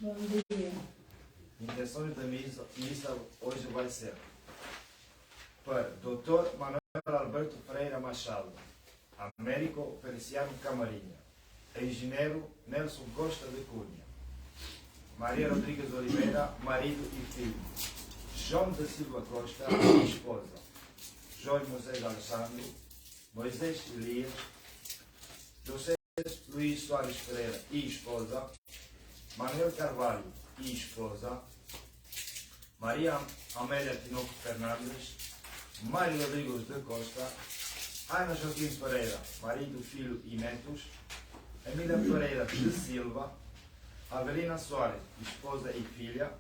Bom dia. Intenções da missa hoje vai ser para Dr. Manuel Alberto Ferreira Machado, Américo Feliciano Camarinha, Engenheiro Nelson Costa de Cunha, Maria Rodrigues Oliveira, marido e filho, João da Silva Costa e esposa, Jorge Moisés Alexandre, Moisés Elias, José Luís Soares Pereira e esposa, Manuel Carvalho e esposa, Maria Amélia Tinoco Fernandes, Mário Rodrigues da Costa, Ana Joaquim Pereira, marido, filho e netos, Emília Pereira de Silva, Avelina Soares, esposa e filha,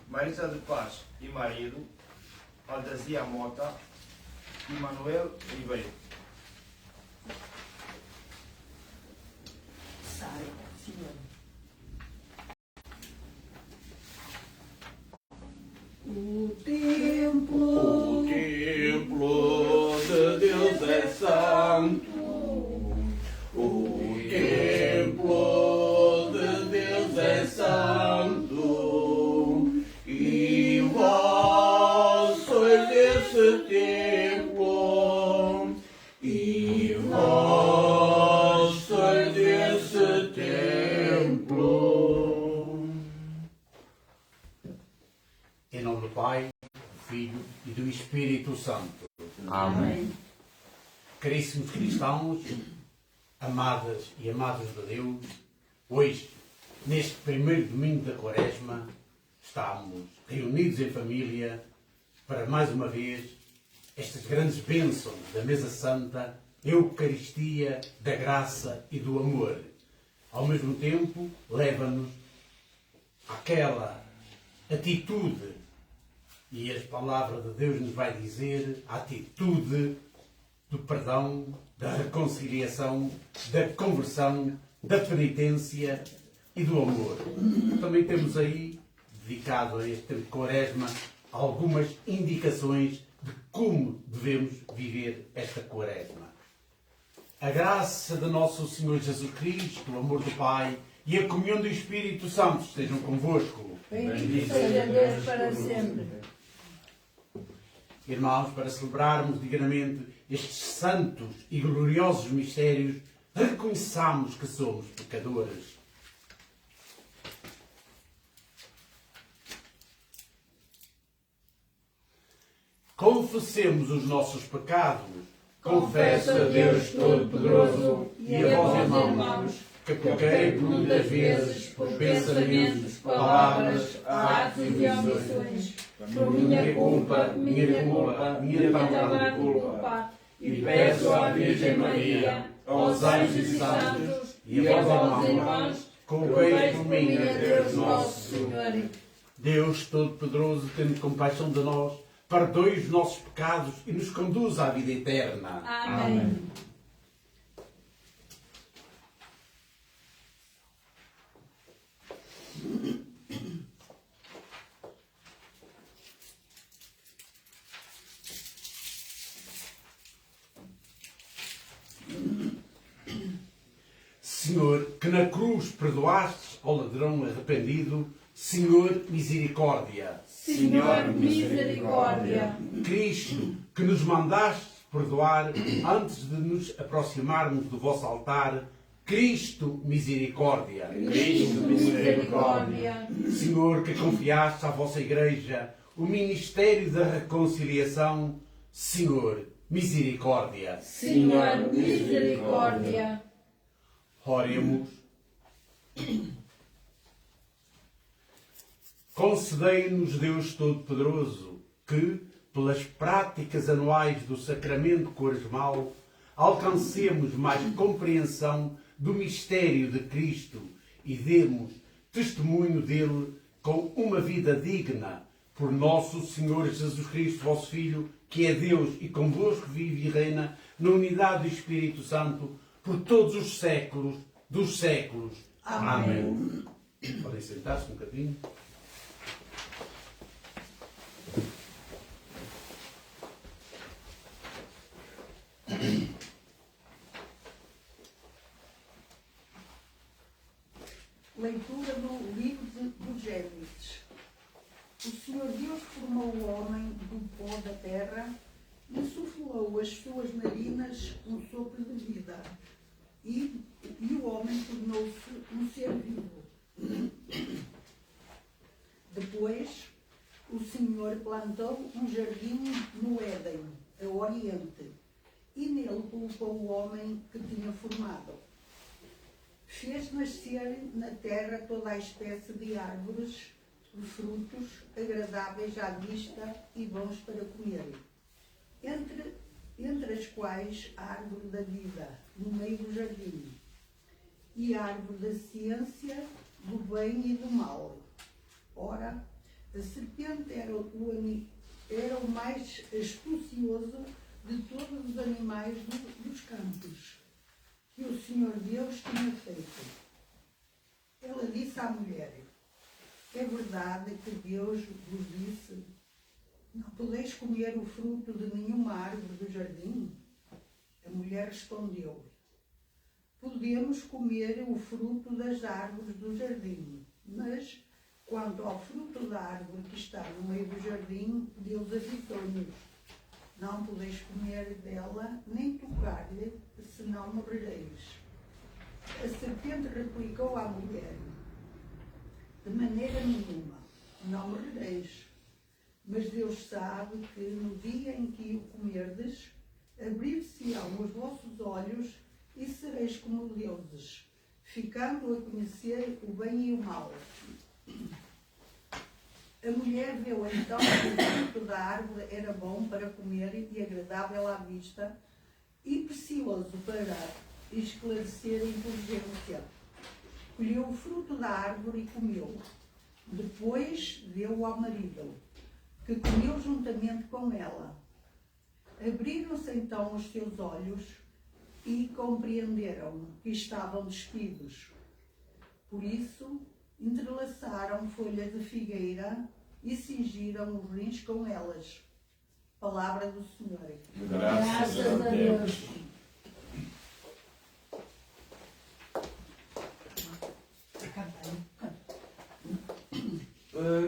Marisa de Paz e marido, Aldazia Mota e Manuel Ribeiro. Sai, senhor. O templo de Deus é santo. O templo de Deus é santo. E vós sois desse templo. E vós sois desse templo. Em nome do Pai, do Filho e do Espírito Santo. Amém. Caríssimos cristãos, amadas e amados de Deus, hoje, neste primeiro domingo da Quaresma, estamos reunidos em família para, mais uma vez, estas grandes bênçãos da Mesa Santa, Eucaristia, da graça e do amor. Ao mesmo tempo, leva-nos àquela atitude, e a palavra de Deus nos vai dizer, a atitude do perdão, da reconciliação, da conversão, da penitência e do amor. Também temos aí, dedicado a este Quaresma, algumas indicações de como devemos viver esta Quaresma. A graça de nosso Senhor Jesus Cristo, o amor do Pai e a comunhão do Espírito Santo estejam convosco. Bendito seja Deus para sempre. Irmãos, para celebrarmos dignamente estes santos e gloriosos mistérios, reconheçamos que somos pecadores. Confessemos os nossos pecados. Confesso a Deus Todo-Poderoso e a vós, irmãos, que pequei por muitas vezes por pensamentos, palavras, atos e omissões. por minha culpa, minha tão culpa, e peço à Virgem Maria, aos anjos e santos e aos irmãos, convém por mim a Deus nosso Senhor. Deus Todo-Poderoso, tendo compaixão de nós, perdoe os nossos pecados e nos conduza à vida eterna. Amém. Senhor, que na cruz perdoastes ao ladrão arrependido, Senhor, misericórdia. Senhor, misericórdia. Cristo, que nos mandaste perdoar antes de nos aproximarmos do vosso altar, Cristo, misericórdia. Cristo, misericórdia. Senhor, que confiaste à vossa Igreja o ministério da reconciliação, Senhor, misericórdia. Senhor, misericórdia. Oremos. Concedei-nos, Deus Todo-Poderoso, que, pelas práticas anuais do Sacramento Quaresmal, alcancemos mais compreensão do mistério de Cristo e demos testemunho dele com uma vida digna, por nosso Senhor Jesus Cristo, vosso Filho, que é Deus e convosco vive e reina na unidade do Espírito Santo, por todos os séculos dos séculos. Amém. Podem sentar-se um bocadinho. Leitura do livro Senhor Deus formou o homem do pó da terra e insuflou as suas narinas um sopro de vida. E o homem tornou-se um ser vivo. Depois, o Senhor plantou um jardim no Éden, a oriente, e nele colocou o homem que tinha formado. Fez nascer na terra toda a espécie de árvores de frutos agradáveis à vista e bons para comer, entre as quais a árvore da vida, no meio do jardim, e a árvore da ciência, do bem e do mal. Ora, a serpente era o mais astucioso de todos os animais dos campos que o Senhor Deus tinha feito. Ela disse à mulher: é verdade que Deus vos disse: não podeis comer o fruto de nenhuma árvore do jardim? A mulher respondeu: podemos comer o fruto das árvores do jardim, mas quanto ao fruto da árvore que está no meio do jardim, Deus avisou-nos: não podeis comer dela, nem tocar-lhe, senão morrereis. A serpente replicou à mulher: de maneira nenhuma, não morrereis. Mas Deus sabe que no dia em que o comerdes, abrir-se-ão os vossos olhos e sereis como deuses, ficando a conhecer o bem e o mal. A mulher viu então que o fruto da árvore era bom para comer e agradável à vista e precioso para esclarecer a inteligência. Colheu o fruto da árvore e comeu. Depois deu-o ao marido, que comeu juntamente com ela. Abriram-se então os seus olhos e compreenderam que estavam despidos. Por isso, entrelaçaram folhas de figueira e cingiram os rins com elas. Palavra do Senhor. Graças a Deus.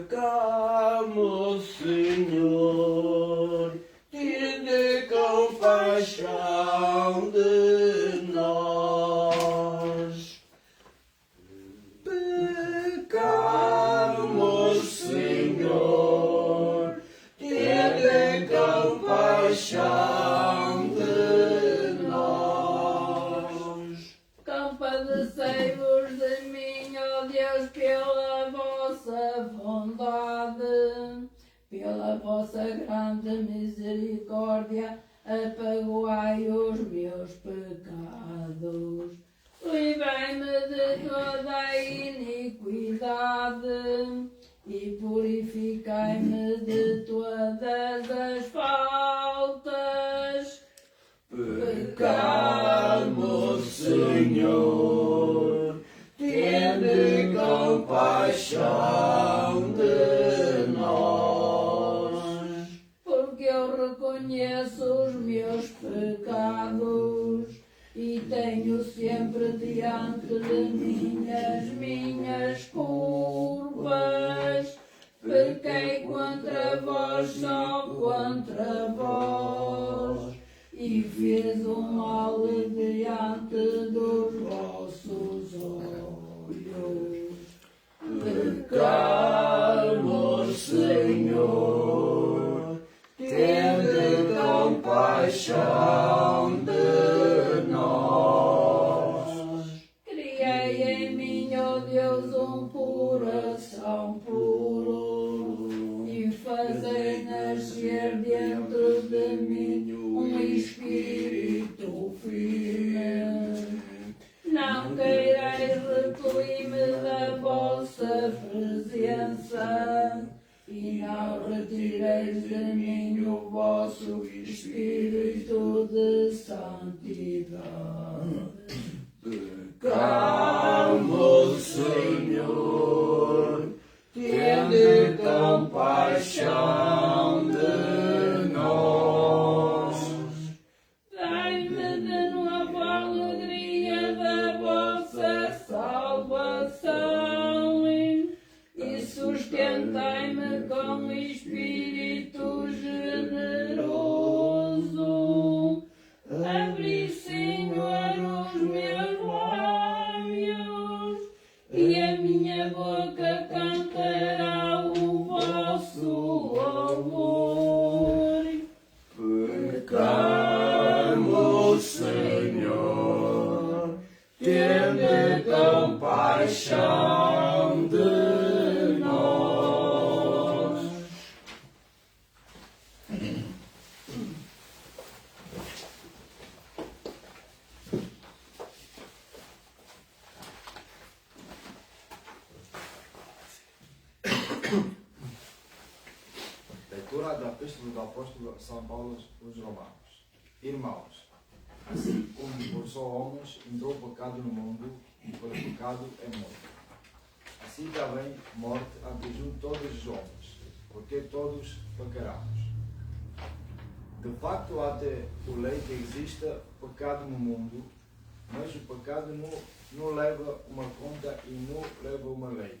Pecamos, Senhor, tende compaixão de nós. Pecamos, Senhor, tende compaixão de nós. Compadecei-vos de mim, ó Deus, pela vossa bondade, pela vossa grande misericórdia, apagoai os meus pecados. Livrai-me de toda a iniquidade e purificai-me de todas as faltas. Pecamos, Senhor, tende compaixão de nós. Porque eu reconheço os meus pecados e tenho sempre diante de mim as minhas culpas. Pequei contra vós, só contra vós, e fiz o mal diante dos vossos olhos. Pecamos, Senhor, tende compaixão de nós. Criei em mim, ó Deus, um coração puro e fazei nascer dentro de mim um espírito firme. Não queirais recolher-me da vossa presença e não retireis de mim o vosso espírito de santidade. Pecamos, Senhor, tende compaixão de nós. Dai-me de novo a alegria da vossa salvação e sustentai-me com Leitura da Epístola do Apóstolo São Paulo aos Romanos. Irmãos, assim como por só homens entrou o pecado no mundo, e pelo pecado é morte. Assim também morte atingiu todos os homens, porque todos pecaremos. De facto, até o lei que exista pecado no mundo, mas o pecado não leva uma conta e não leva uma lei.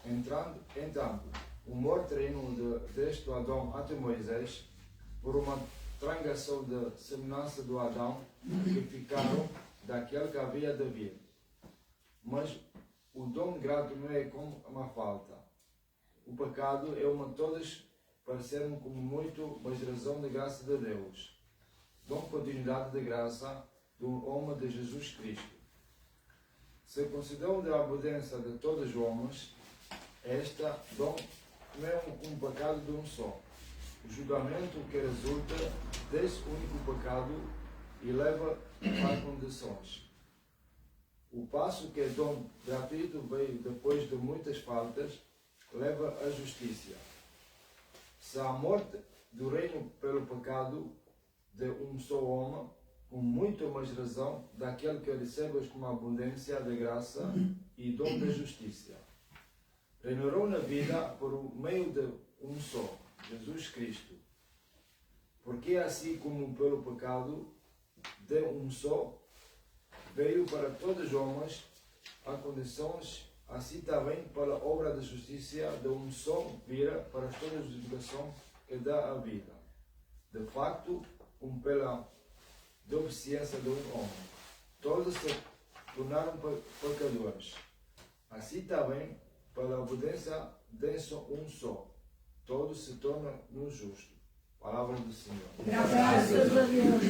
Entanto, o morto reino deste Adão até Moisés, por uma transação de semelhança do Adão, que ficaram daquele que havia de vir. Mas o dom grato não é como uma falta. O pecado é uma todos pareceram como muito, mas razão da graça de Deus. Dom continuidade de graça do homem de Jesus Cristo. Se consideram da abundância de todos os homens, esta dom não é um pecado de um só. O julgamento que resulta desse único pecado e leva a condições. O passo que é dom gratuito veio depois de muitas faltas, leva à justiça. Se a morte do reino pelo pecado de um só homem, com muito mais razão daquele que recebe com abundância de graça e dom da justiça. Reinarão na vida por meio de um só, Jesus Cristo. Porque assim como pelo pecado de um só, veio para todos os homens a condições, assim também pela obra da justiça de um só vira para toda a justificação que dá a vida. De facto, como pela deficiência de um homem, todos se tornaram pecadores. Assim também, pela obediência de um só, todos se tornam no justo. Palavra do Senhor. Graças a Deus.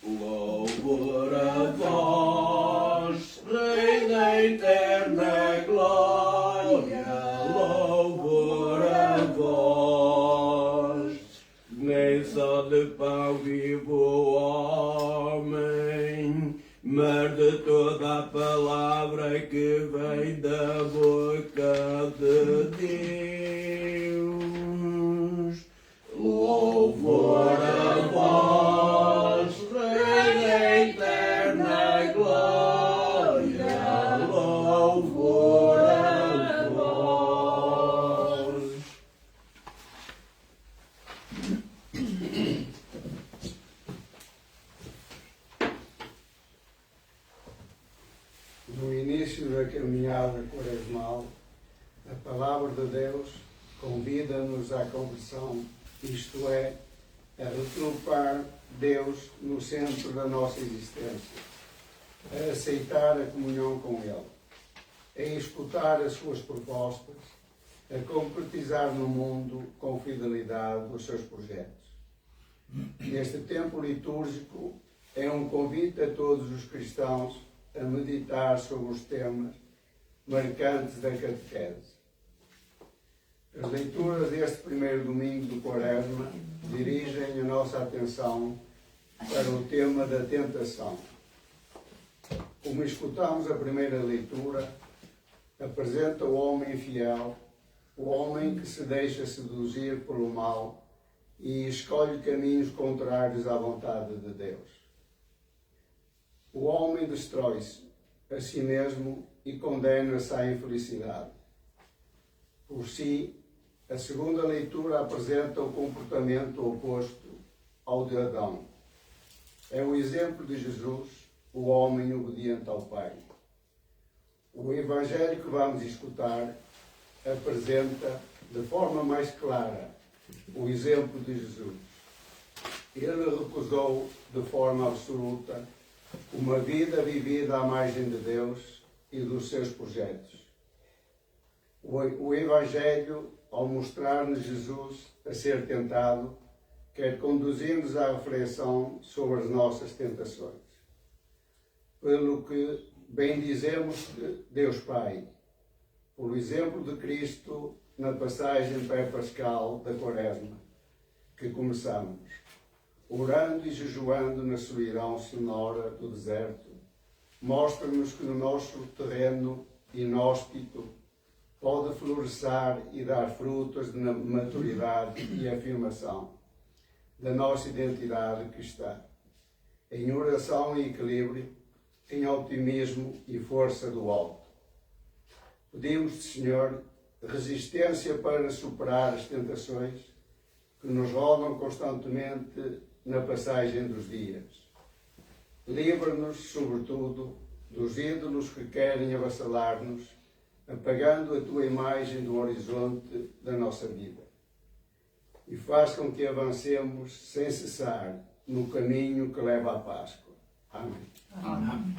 Louvor a vós, Rei da eterna glória, louvor a vós, nem só de pão vivo o homem, mas de toda a palavra que vem da boca de Deus. Louvor a vós, Rei da eterna glória, louvor a vós. No início da caminhada quaresmal, a palavra de Deus convida-nos à conversão, isto é, a retrupar Deus no centro da nossa existência, a aceitar a comunhão com Ele, a escutar as suas propostas, a concretizar no mundo com fidelidade os seus projetos. Neste tempo litúrgico é um convite a todos os cristãos a meditar sobre os temas marcantes da catequese. As leituras deste primeiro domingo do Quaresma dirigem a nossa atenção para o tema da tentação. Como escutamos a primeira leitura, apresenta o homem infiel, o homem que se deixa seduzir pelo mal e escolhe caminhos contrários à vontade de Deus. O homem destrói-se a si mesmo e condena-se à infelicidade. Por si, a segunda leitura apresenta o comportamento oposto ao de Adão. É o exemplo de Jesus, o homem obediente ao Pai. O Evangelho que vamos escutar apresenta de forma mais clara o exemplo de Jesus. Ele recusou de forma absoluta uma vida vivida à margem de Deus e dos seus projetos. O Evangelho, ao mostrar-nos Jesus a ser tentado, quer conduzir-nos à reflexão sobre as nossas tentações. Pelo que bendizemos Deus Pai, pelo exemplo de Cristo na passagem pré-pascal da Quaresma, que começamos, orando e jejuando na solidão sonora do deserto, mostra-nos que no nosso terreno inóspito pode florescer e dar frutos de maturidade e afirmação da nossa identidade cristã, em oração e equilíbrio, em otimismo e força do alto. Pedimos-te, Senhor, resistência para superar as tentações que nos rodam constantemente na passagem dos dias. Livra-nos, sobretudo, dos ídolos que querem avassalar-nos, apagando a tua imagem do horizonte da nossa vida. E faz com que avancemos sem cessar no caminho que leva à Páscoa. Amém. Amém.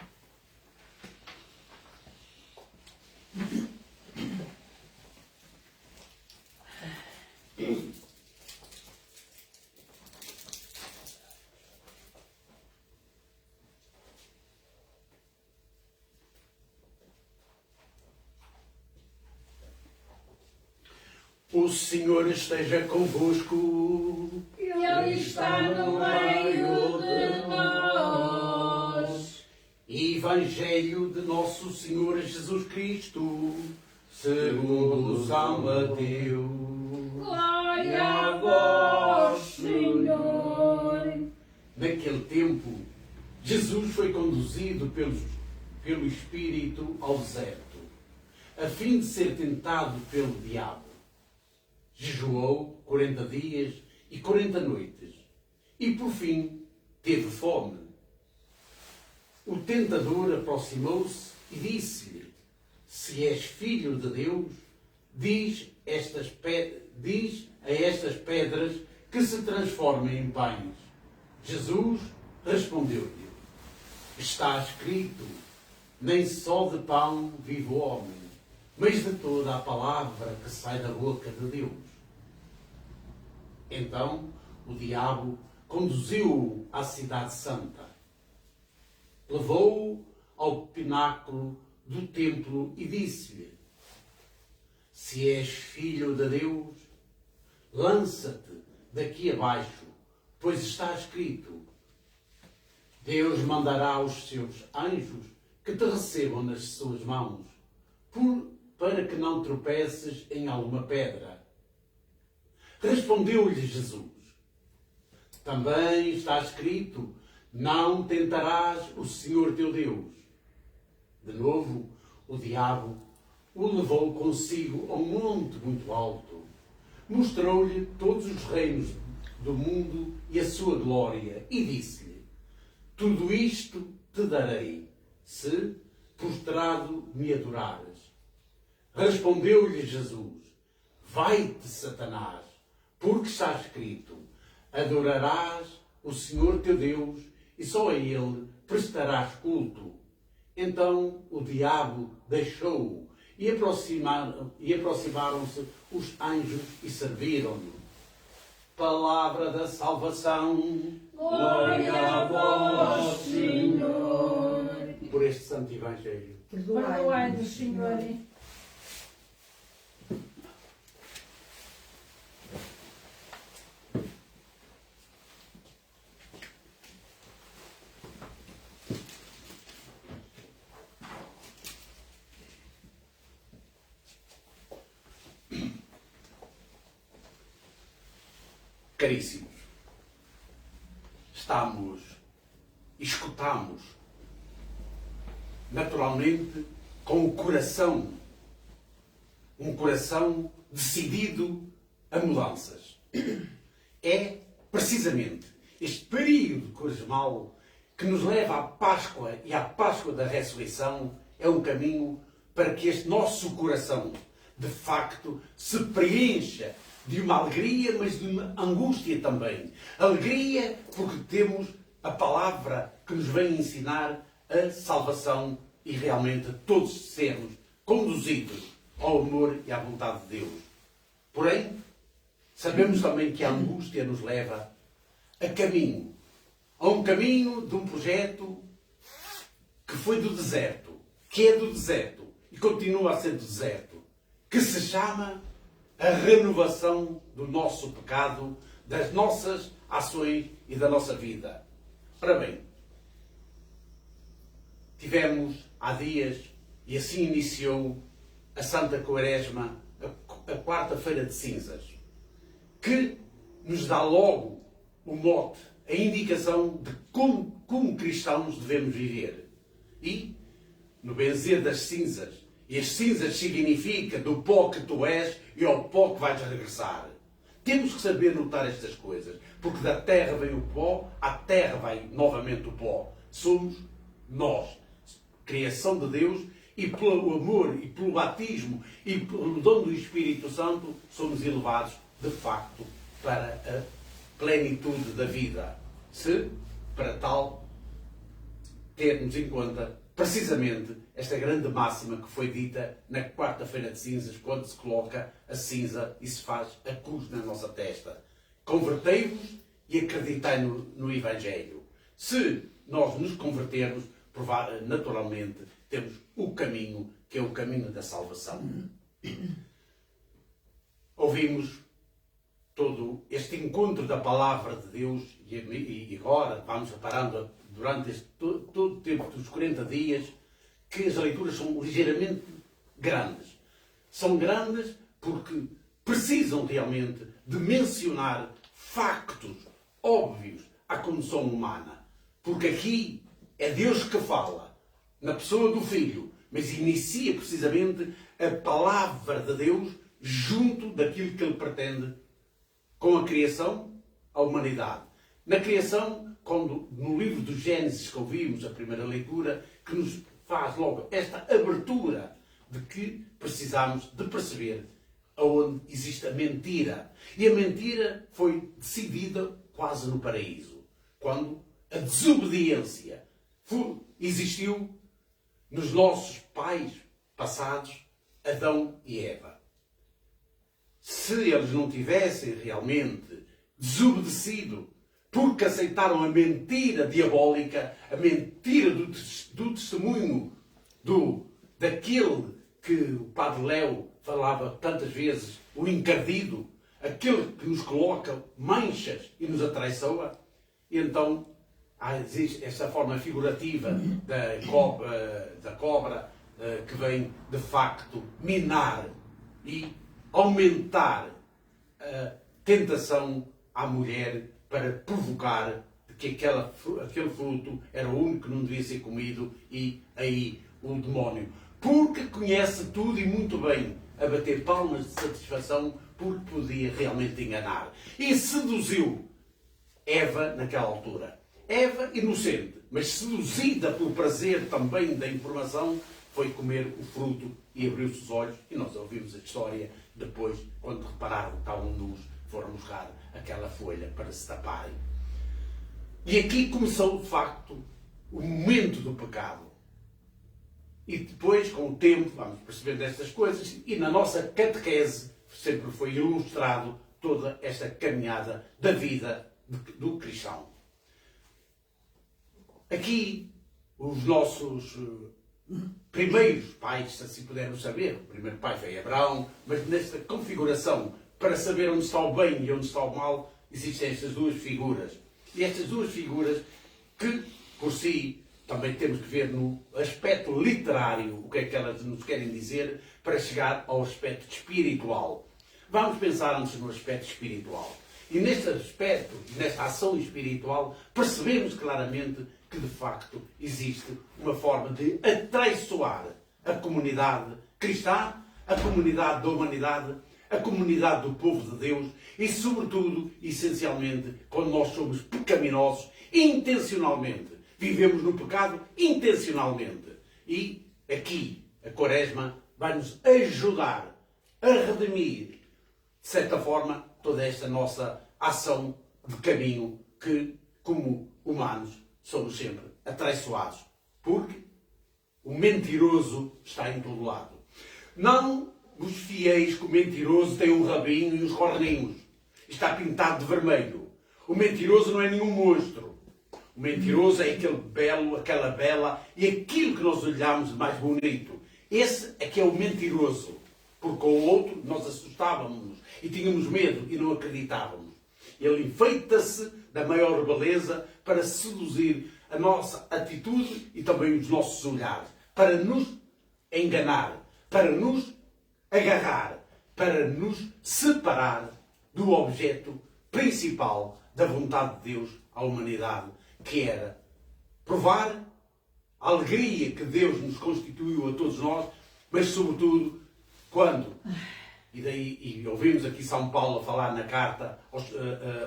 O Senhor esteja convosco. Ele está no meio de nós. Evangelho de Nosso Senhor Jesus Cristo, segundo São Mateus. Glória a vós, Senhor. Naquele tempo, Jesus foi conduzido pelo Espírito ao deserto, a fim de ser tentado pelo diabo. Jejuou 40 dias e 40 noites, e por fim teve fome. O tentador aproximou-se e disse-lhe: se és filho de Deus, diz a estas pedras que se transformem em pães. Jesus respondeu-lhe: está escrito, nem só de pão vive o homem, mas de toda a palavra que sai da boca de Deus. Então o diabo conduziu-o à cidade santa, levou-o ao pináculo do templo e disse-lhe: se és filho de Deus, lança-te daqui abaixo, pois está escrito, Deus mandará os seus anjos que te recebam nas suas mãos, para que não tropeces em alguma pedra. Respondeu-lhe Jesus: também está escrito, não tentarás o Senhor teu Deus. De novo, o diabo o levou consigo a um monte muito alto, mostrou-lhe todos os reinos do mundo e a sua glória, e disse-lhe: tudo isto te darei, se prostrado me adorares. Respondeu-lhe Jesus: vai-te, Satanás, porque está escrito, adorarás o Senhor teu Deus e só a Ele prestarás culto. Então o diabo deixou-o e aproximaram-se os anjos e serviram-no. Palavra da salvação. Glória a vós, Senhor. Por este santo Evangelho. Perdoai-nos, Senhor. Caríssimos, escutamos naturalmente com o coração, um coração decidido a mudanças. É precisamente este período quaresmal que nos leva à Páscoa, e à Páscoa da Ressurreição é um caminho para que este nosso coração, de facto, se preencha de uma alegria, mas de uma angústia também. Alegria porque temos a palavra que nos vem ensinar a salvação e realmente todos sermos conduzidos ao amor e à vontade de Deus. Porém, sabemos também que a angústia nos leva a um caminho de um projeto que foi do deserto, que é do deserto e continua a ser do deserto, que se chama a renovação do nosso pecado, das nossas ações e da nossa vida. Ora bem, tivemos há dias, e assim iniciou a Santa Quaresma, a quarta-feira de cinzas, que nos dá logo o mote, a indicação de como cristãos devemos viver. E, no benzer das cinzas, e as cinzas significa do pó que tu és e ao pó que vais regressar. Temos que saber notar estas coisas, porque da terra vem o pó, à terra vai novamente o pó. Somos nós, criação de Deus, e pelo amor, e pelo batismo, e pelo dom do Espírito Santo, somos elevados, de facto, para a plenitude da vida. Se, para tal, termos em conta, precisamente, esta grande máxima que foi dita na quarta-feira de cinzas, quando se coloca a cinza e se faz a cruz na nossa testa. Convertei-vos e acreditai no Evangelho. Se nós nos convertermos, naturalmente, temos o caminho, que é o caminho da salvação. Ouvimos todo este encontro da palavra de Deus e agora vamos reparando durante todo o tempo dos 40 dias que as leituras são ligeiramente grandes. São grandes porque precisam realmente de mencionar factos óbvios à condição humana. Porque aqui é Deus que fala, na pessoa do Filho, mas inicia precisamente a palavra de Deus junto daquilo que Ele pretende com a criação, a humanidade. Na criação, quando no livro do Gênesis que ouvimos, a primeira leitura, que nos faz logo esta abertura de que precisamos de perceber aonde existe a mentira. E a mentira foi decidida quase no paraíso, quando a desobediência existiu nos nossos pais passados, Adão e Eva. Se eles não tivessem realmente desobedecido, porque aceitaram a mentira diabólica, a mentira do testemunho daquele que o Padre Léo falava tantas vezes, o encardido, aquele que nos coloca manchas e nos atraiçoa, e então existe essa forma figurativa da cobra que vem de facto minar e aumentar a tentação à mulher para provocar que aquele fruto era o único que não devia ser comido, e aí o demónio, porque conhece tudo e muito bem, a bater palmas de satisfação, porque podia realmente enganar. E seduziu Eva naquela altura. Eva inocente, mas seduzida pelo prazer também da informação, foi comer o fruto e abriu-se os olhos, e nós ouvimos a história depois, quando repararam que estavam nus, foram buscar aquela folha para se taparem. E aqui começou, de facto, o momento do pecado. E depois, com o tempo, vamos percebendo estas coisas, e na nossa catequese sempre foi ilustrado toda esta caminhada da vida do cristão. Aqui, os nossos primeiros pais, se assim pudermos saber, o primeiro pai foi Abraão, mas nesta configuração, para saber onde está o bem e onde está o mal, existem estas duas figuras. E estas duas figuras que, por si, também temos que ver no aspecto literário o que é que elas nos querem dizer para chegar ao aspecto espiritual. Vamos pensar antes no aspecto espiritual. E neste aspecto, nesta ação espiritual, percebemos claramente que, de facto, existe uma forma de atraiçoar a comunidade cristã, a comunidade da humanidade, a comunidade do povo de Deus e, sobretudo, essencialmente, quando nós somos pecaminosos, intencionalmente. Vivemos no pecado intencionalmente. E aqui, a Quaresma vai-nos ajudar a redimir, de certa forma, toda esta nossa ação de caminho que, como humanos, somos sempre atraiçoados. Porque o mentiroso está em todo lado. Não os fiéis que o mentiroso tem um rabinho e uns corninhos. Está pintado de vermelho. O mentiroso não é nenhum monstro. O mentiroso é aquele belo, aquela bela e aquilo que nós olhamos de mais bonito. Esse é que é o mentiroso. Porque com o outro nós assustávamos e tínhamos medo e não acreditávamos. Ele enfeita-se da maior beleza para seduzir a nossa atitude e também os nossos olhares. Para nos enganar. Para nos agarrar para nos separar do objeto principal da vontade de Deus à humanidade, que era provar a alegria que Deus nos constituiu a todos nós, mas sobretudo quando, e ouvimos aqui São Paulo a falar na carta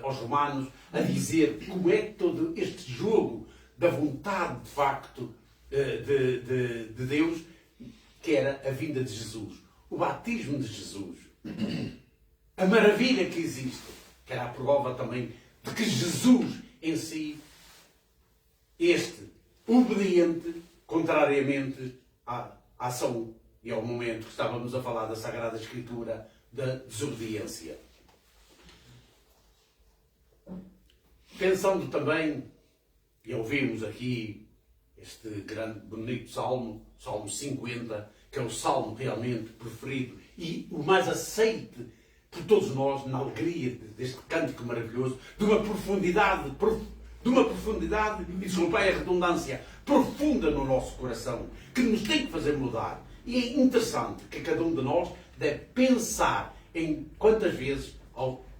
aos Romanos, a dizer como é que todo este jogo da vontade de facto de Deus, que era a vinda de Jesus, o batismo de Jesus, a maravilha que existe, que era a prova também de que Jesus em si, este obediente, contrariamente à ação e ao momento que estávamos a falar da Sagrada Escritura, da desobediência. Pensando também, e ouvimos aqui este grande, bonito salmo, Salmo 50, que é o salmo realmente preferido e o mais aceite por todos nós, na alegria deste cântico maravilhoso, de uma profundidade, e desculpem a redundância, profunda no nosso coração, que nos tem que fazer mudar. E é interessante que cada um de nós deve pensar em quantas vezes,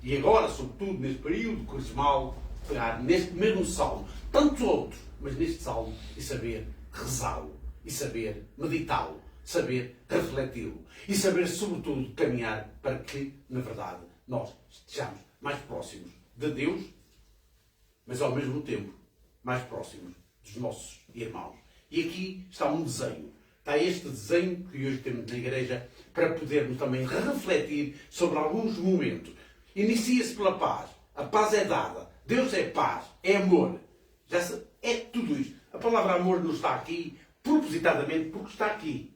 e agora, sobretudo neste período quaresmal, pegar neste mesmo salmo, tantos outros, mas neste salmo, e saber rezá-lo, e saber meditá-lo, saber refleti-lo, e saber, sobretudo, caminhar para que, na verdade, nós estejamos mais próximos de Deus, mas ao mesmo tempo mais próximos dos nossos irmãos. E aqui está um desenho. Está este desenho que hoje temos na igreja para podermos também refletir sobre alguns momentos. Inicia-se pela paz. A paz é dada. Deus é paz. É amor. É tudo isto. A palavra amor não está aqui propositadamente porque está aqui.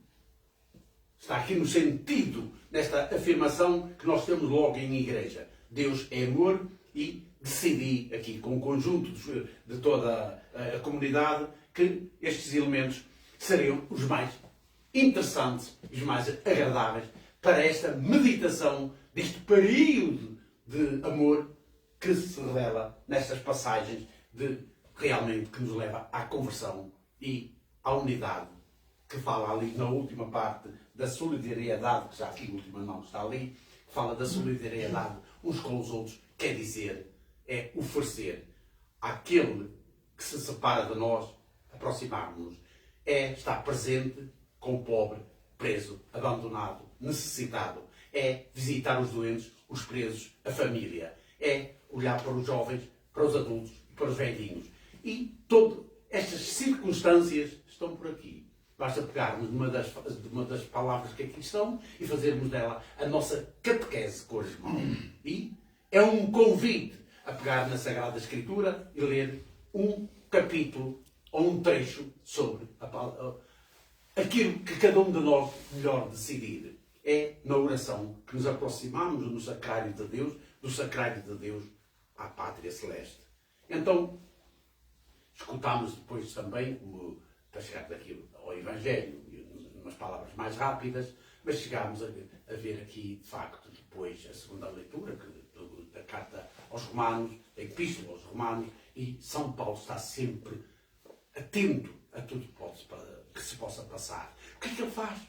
Está aqui no sentido desta afirmação que nós temos logo em igreja. Deus é amor e decidi aqui com o conjunto de toda a comunidade que estes elementos seriam os mais interessantes e os mais agradáveis para esta meditação deste período de amor que se revela nestas passagens realmente que nos leva à conversão e à unidade, que fala ali na última parte da solidariedade, que já aqui a última não está ali, fala da solidariedade uns com os outros, quer dizer, é oferecer àquele que se separa de nós, aproximar-nos, é estar presente com o pobre, preso, abandonado, necessitado, é visitar os doentes, os presos, a família, é olhar para os jovens, para os adultos e para os velhinhos. E todas estas circunstâncias estão por aqui. Basta pegarmos de uma das palavras que aqui estão e fazermos dela a nossa catequese quaresmal. E é um convite a pegar na Sagrada Escritura e ler um capítulo ou um trecho sobre aquilo que cada um de nós melhor decidir. É na oração que nos aproximamos do sacrário de Deus à Pátria Celeste. Então, escutamos depois também, para chegar daqui ao Evangelho, umas palavras mais rápidas, mas chegámos a ver aqui, de facto, depois a segunda leitura da carta aos Romanos, da Epístola aos Romanos, e São Paulo está sempre atento a tudo que se possa passar. O que é que ele faz?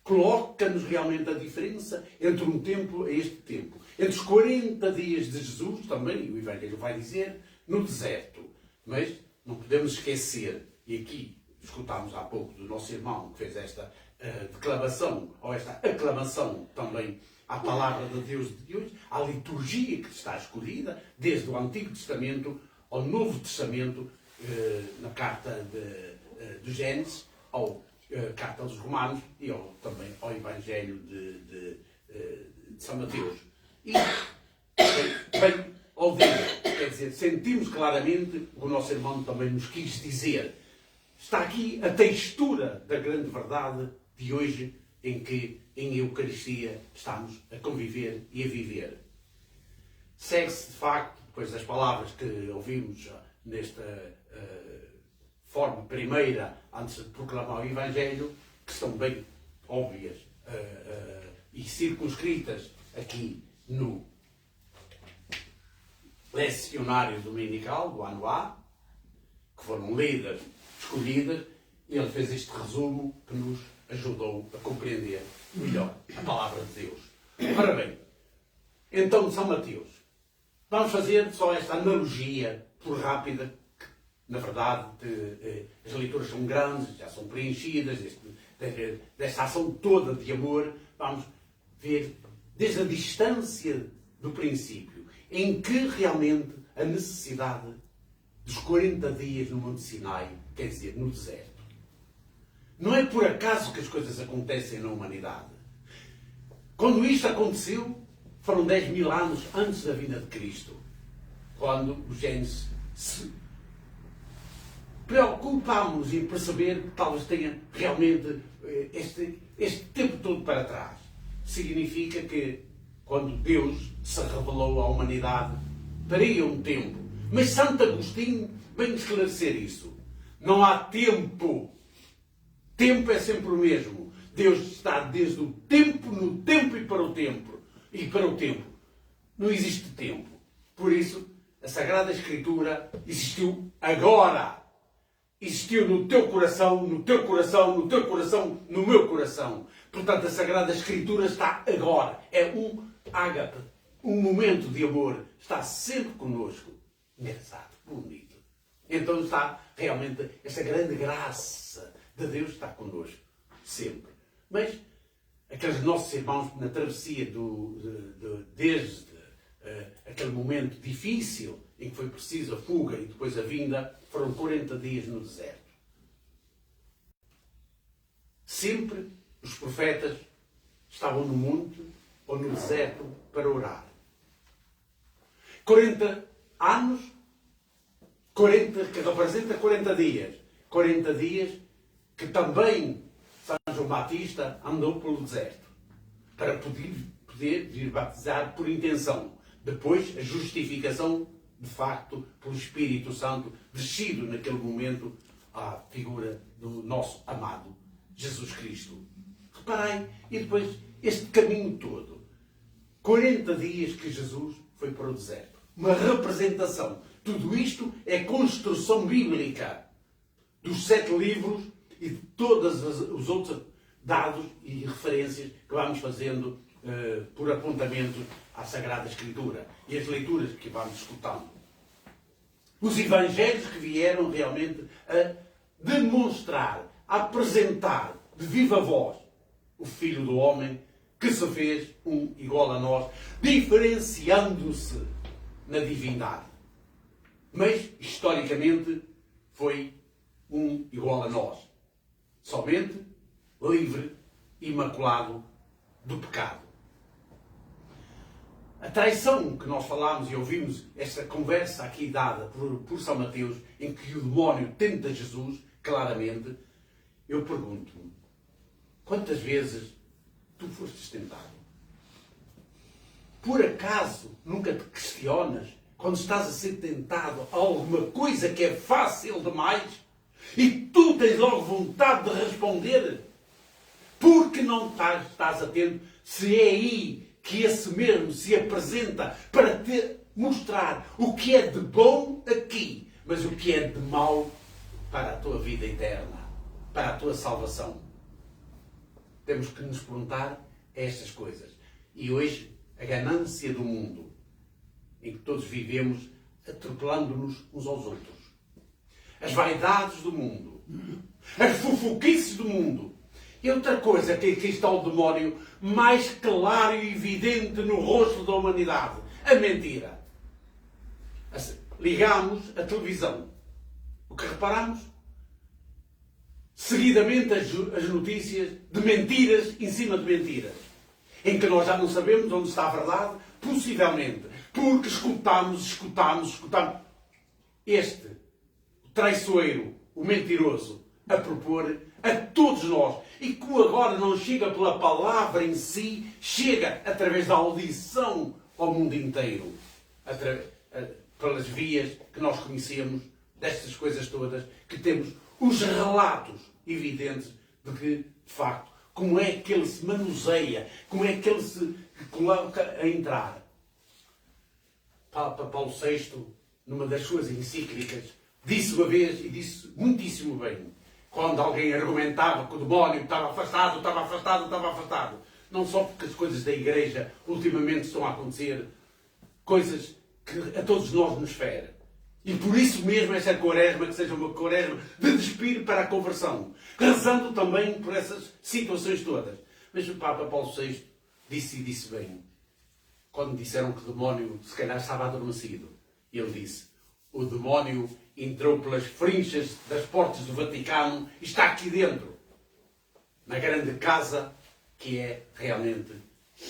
Coloca-nos realmente a diferença entre um tempo e este tempo. Entre os 40 dias de Jesus, também o Evangelho vai dizer, no deserto. Mas não podemos esquecer, e aqui escutámos há pouco do nosso irmão que fez esta declamação, ou esta aclamação também à palavra de Deus de hoje, à liturgia que está escolhida, desde o Antigo Testamento ao Novo Testamento, na carta do Gênesis, carta aos Romanos e também ao Evangelho de São Mateus. E bem audível, quer dizer, sentimos claramente o que o nosso irmão também nos quis dizer. Está aqui a textura da grande verdade de hoje, em que em Eucaristia estamos a conviver e a viver. Segue-se, de facto, depois das palavras que ouvimos nesta forma primeira, antes de proclamar o Evangelho, que são bem óbvias e circunscritas aqui no lecionário dominical do ano A, que foram lidas, escolhidas, e ele fez este resumo que nos ajudou a compreender melhor a palavra de Deus. Ora bem, então São Mateus. Vamos fazer só esta analogia, por rápida, que, na verdade, as leituras são grandes, já são preenchidas, desta ação toda de amor. Vamos ver desde a distância do princípio, em que realmente a necessidade dos 40 dias no Monte Sinai, quer dizer, no deserto. Não é por acaso que as coisas acontecem na humanidade. Quando isto aconteceu, foram 10.000 anos antes da vinda de Cristo, quando os gênesis se preocupámos em perceber que talvez tenha realmente este tempo todo para trás. Significa que quando Deus se revelou à humanidade, daria um tempo. Mas Santo Agostinho vem esclarecer isso. Não há tempo. Tempo é sempre o mesmo. Deus está desde o tempo, no tempo e para o tempo. E para o tempo. Não existe tempo. Por isso, a Sagrada Escritura existiu agora. Existiu no teu coração, no teu coração, no teu coração, no meu coração. Portanto, a Sagrada Escritura está agora. É um ágape, um momento de amor. Está sempre connosco. Engraçado, bonito. Então está realmente esta grande graça de Deus está connosco. Sempre. Mas aqueles nossos irmãos na travessia desde aquele momento difícil em que foi preciso a fuga e depois a vinda, foram 40 dias no deserto. Sempre os profetas estavam no monte ou no deserto para orar. 40 anos, 40, que representa 40 dias. 40 dias que também São João Batista andou pelo deserto para poder vir batizar por intenção. Depois, a justificação, de facto, pelo Espírito Santo, descido naquele momento à figura do nosso amado Jesus Cristo. Reparem, e depois este caminho todo. 40 dias que Jesus foi para o deserto. Uma representação. Tudo isto é construção bíblica dos 7 livros e de todos os outros dados e referências que vamos fazendo por apontamento à Sagrada Escritura e as leituras que vamos escutando. Os evangelhos que vieram realmente a demonstrar, a apresentar de viva voz o Filho do Homem que se fez um igual a nós, diferenciando-se na divindade. Mas, historicamente, foi um igual a nós. Somente livre, imaculado do pecado. A traição que nós falámos e ouvimos, esta conversa aqui dada por São Mateus, em que o demónio tenta Jesus, claramente, eu pergunto-me, quantas vezes tu fostes tentado? Por acaso nunca te questionas quando estás a ser tentado a alguma coisa que é fácil demais e tu tens logo vontade de responder? Porque não estás atento se é aí que esse mesmo se apresenta para te mostrar o que é de bom aqui, mas o que é de mau para a tua vida eterna, para a tua salvação. Temos que nos perguntar estas coisas. E hoje, a ganância do mundo, em que todos vivemos atropelando-nos uns aos outros. As vaidades do mundo. As fofoquices do mundo. E outra coisa que aqui está o demónio mais claro e evidente no rosto da humanidade. A mentira. Ligamos a televisão. O que reparamos? Seguidamente as notícias de mentiras em cima de mentiras. Em que nós já não sabemos onde está a verdade, possivelmente. Porque escutamos. Este, o traiçoeiro, o mentiroso, a propor a todos nós. E que agora não chega pela palavra em si, chega através da audição ao mundo inteiro. Pelas vias que nós conhecemos, destas coisas todas, que temos os relatos evidentes de que, de facto, como é que ele se manuseia, como é que ele se coloca a entrar. Papa Paulo VI, numa das suas encíclicas, disse uma vez, e disse muitíssimo bem, quando alguém argumentava que o demónio estava afastado, estava afastado, estava afastado. Não só porque as coisas da igreja ultimamente estão a acontecer, coisas que a todos nós nos ferem. E por isso mesmo esta quaresma, que seja uma quaresma de despir para a conversão. Rezando também por essas situações todas. Mas o Papa Paulo VI disse bem. Quando disseram que o demónio se calhar estava adormecido. Ele disse, o demónio entrou pelas frinchas das portas do Vaticano e está aqui dentro. Na grande casa que é realmente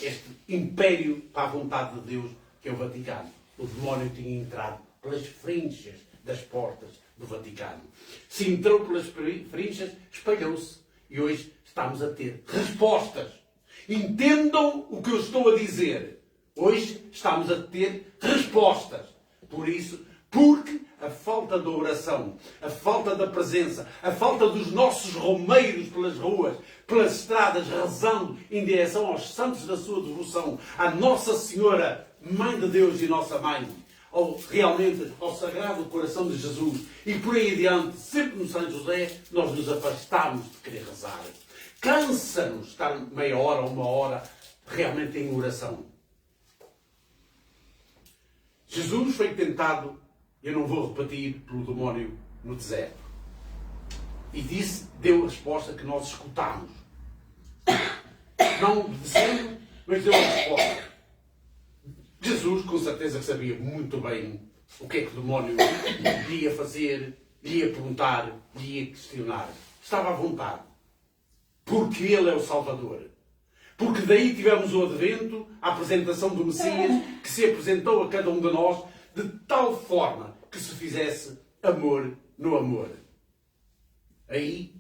este império para a vontade de Deus, que é o Vaticano. O demónio tinha entrado pelas frinchas das portas do Vaticano. Se entrou pelas frinchas, espalhou-se. E hoje estamos a ter respostas. Entendam o que eu estou a dizer. Hoje estamos a ter respostas. Por isso, porque a falta de oração, a falta da presença, a falta dos nossos romeiros pelas ruas, pelas estradas, rezando em direção aos santos da sua devoção, à Nossa Senhora, Mãe de Deus e Nossa Mãe, realmente ao Sagrado Coração de Jesus, e por aí adiante, sempre no São José, nós nos afastamos de querer rezar. Cansa-nos estar meia hora ou uma hora realmente em oração. Jesus foi tentado, eu não vou repetir, pelo demónio no deserto. E deu a resposta que nós escutámos. Não dizendo, mas deu a resposta. Jesus, com certeza, que sabia muito bem o que é que o demónio lhe ia fazer, lhe ia perguntar, lhe ia questionar. Estava à vontade. Porque Ele é o Salvador. Porque daí tivemos o advento, a apresentação do Messias, que se apresentou a cada um de nós de tal forma que se fizesse amor no amor. Aí,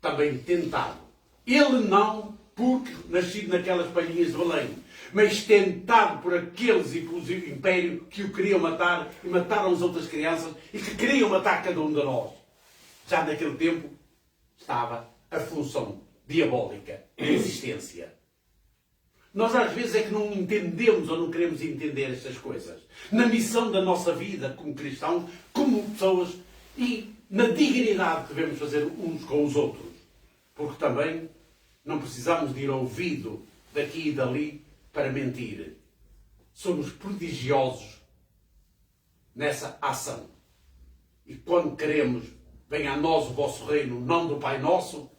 também tentado. Ele não, porque nascido naquelas palhinhas de Belém, mas tentado por aqueles e pelo império que o queriam matar e mataram as outras crianças e que queriam matar cada um de nós. Já naquele tempo estava a função diabólica da existência. Nós às vezes é que não entendemos ou não queremos entender estas coisas. Na missão da nossa vida como cristãos, como pessoas e na dignidade que devemos fazer uns com os outros. Porque também não precisamos de ir ao ouvido daqui e dali para mentir. Somos prodigiosos nessa ação. E quando queremos, venha a nós o vosso reino, não do Pai Nosso,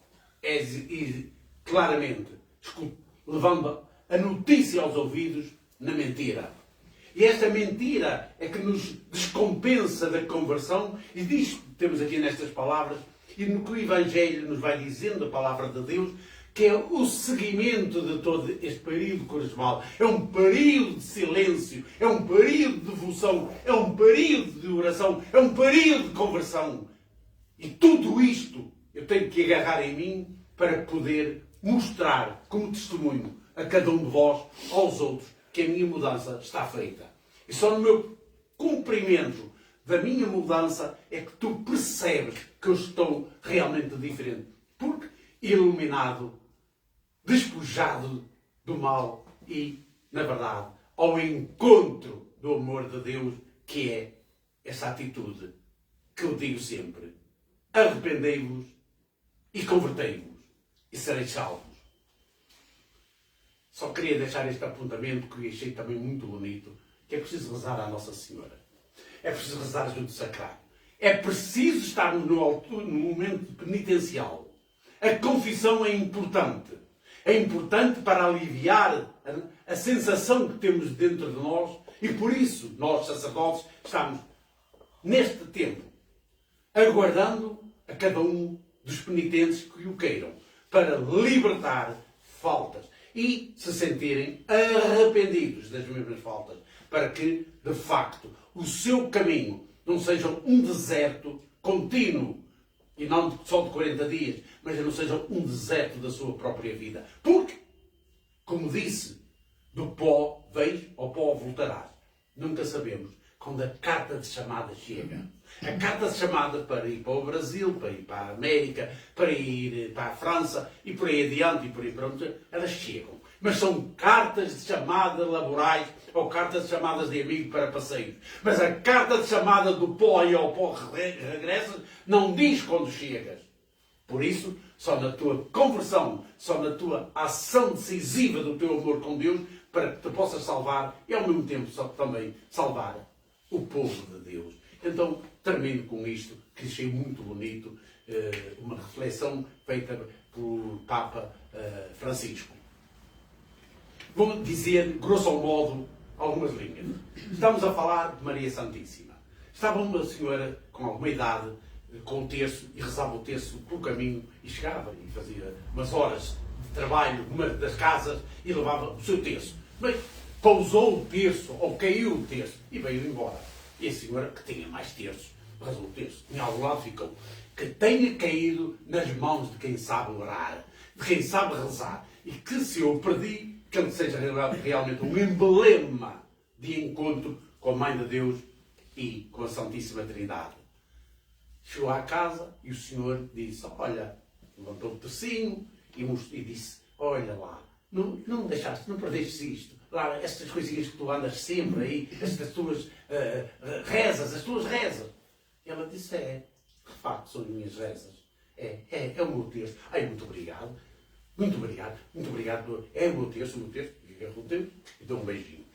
é ir claramente levando a notícia aos ouvidos na mentira. E esta mentira é que nos descompensa da conversão, e diz que temos aqui nestas palavras, e no que o Evangelho nos vai dizendo, a palavra de Deus, que é o seguimento de todo este período quaresmal. É um período de silêncio, é um período de devoção, é um período de oração, é um período de conversão. E tudo isto eu tenho que agarrar em mim para poder mostrar como testemunho a cada um de vós, aos outros, que a minha mudança está feita. E só no meu cumprimento da minha mudança é que tu percebes que eu estou realmente diferente. Porque iluminado, despojado do mal e, na verdade, ao encontro do amor de Deus, que é essa atitude que eu digo sempre. Arrependei-vos e convertei-vos e sereis salvos. Só queria deixar este apontamento que eu achei também muito bonito, que é preciso rezar à Nossa Senhora. É preciso rezar junto do sacrário. É preciso estarmos no momento penitencial. A confissão é importante. É importante para aliviar a sensação que temos dentro de nós e por isso nós, sacerdotes, estamos neste tempo aguardando a cada um dos penitentes que o queiram para libertar faltas e se sentirem arrependidos das mesmas faltas para que, de facto, o seu caminho não seja um deserto contínuo e não só de 40 dias, mas não seja um deserto da sua própria vida. Porque, como disse, do pó vens, ao pó voltarás. Nunca sabemos quando a carta de chamada chega. A carta de chamada para ir para o Brasil, para ir para a América, para ir para a França e por aí adiante e por aí para onde, elas chegam. Mas são cartas de chamada laborais ou cartas de chamadas de amigo para passeios. Mas a carta de chamada do pó e ao pó regressas não diz quando chegas. Por isso, só na tua conversão, só na tua ação decisiva do teu amor com Deus, para que te possas salvar e ao mesmo tempo também salvar o povo de Deus. Então, termino com isto, que achei muito bonito, uma reflexão feita pelo Papa Francisco. Vou dizer, grosso modo, algumas linhas. Estamos a falar de Maria Santíssima. Estava uma senhora com alguma idade, com o terço, e rezava o terço pelo caminho, e chegava e fazia umas horas de trabalho numa das casas e levava o seu terço. Bem, pousou o terço, ou caiu o terço, e veio embora. E a senhora, que tinha mais terços, rezou o terço. Em algum lado ficou. Que tenha caído nas mãos de quem sabe orar, de quem sabe rezar, e que se eu perdi, que ele seja realmente um emblema de encontro com a Mãe de Deus e com a Santíssima Trindade. Chegou à casa e o Senhor disse, olha, levantou o tercinho e disse, olha lá, não deixaste, não perdeste isto. Lá, estas coisinhas que tu andas sempre aí, estas tuas rezas, as tuas rezas. E ela disse, de facto são as minhas rezas. É o meu terço. Ai, muito obrigado. Muito obrigado, muito obrigado. É o meu terço, e agarrou o terço e deu um beijinho.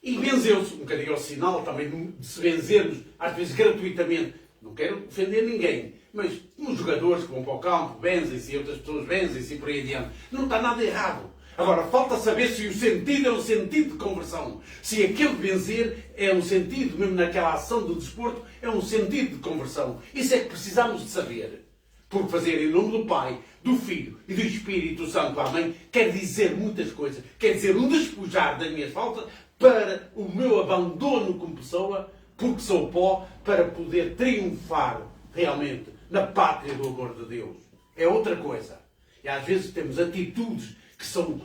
E benzeu-se, um bocadinho ao sinal também de se benzermos, às vezes gratuitamente. Não quero ofender ninguém, mas uns jogadores que vão para o campo, benzem-se, e outras pessoas benzem-se e por aí adiante. Não está nada errado. Agora, falta saber se o sentido é um sentido de conversão. Se aquele benzer é um sentido, mesmo naquela ação do desporto, é um sentido de conversão. Isso é que precisamos de saber. Porque fazer em nome do Pai, do Filho e do Espírito Santo, amém, quer dizer muitas coisas. Quer dizer um despojar das minhas faltas para o meu abandono como pessoa, porque sou pó, para poder triunfar realmente na pátria do amor de Deus. É outra coisa. E às vezes temos atitudes que são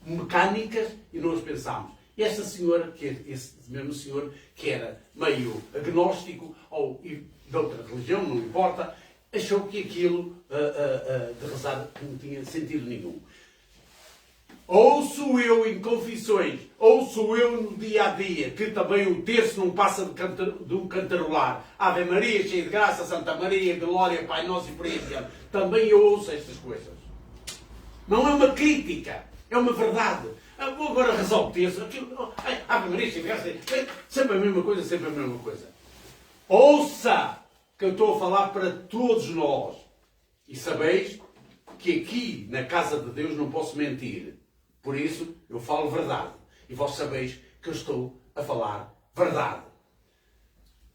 mecânicas e nós pensamos. E esta senhora, esse mesmo senhor, que era meio agnóstico ou de outra religião, não importa, achou que aquilo de rezar não tinha sentido nenhum. Ou sou eu em confissões, ou sou eu no dia a dia, que também o terço não passa de um cantarolar. Ave Maria, cheia de graça, Santa Maria, glória, Pai Nosso e por aí adiante. Também eu ouço estas coisas. Não é uma crítica, é uma verdade. Vou agora rezar o terço, Ave Maria, cheia de graça, sempre a mesma coisa, sempre a mesma coisa. Ouça que eu estou a falar para todos nós. E sabeis que aqui, na casa de Deus, não posso mentir. Por isso, eu falo verdade. E vós sabeis que eu estou a falar verdade.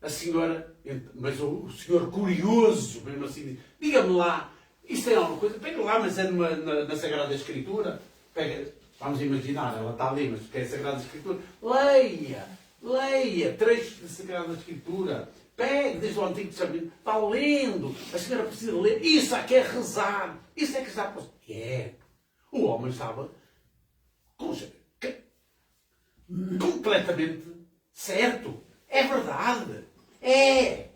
A senhora, mas o senhor curioso, mesmo assim, diga-me lá, isto é alguma coisa? Pega lá, mas é na Sagrada Escritura. Pega, vamos imaginar, ela está ali, mas que é a Sagrada Escritura. Leia trechos da Sagrada Escritura. Pegue desde o Antigo Testamento, está lendo. A senhora precisa ler. Isso é que é rezar. Isso é que está... O homem estava completamente certo. É verdade. É.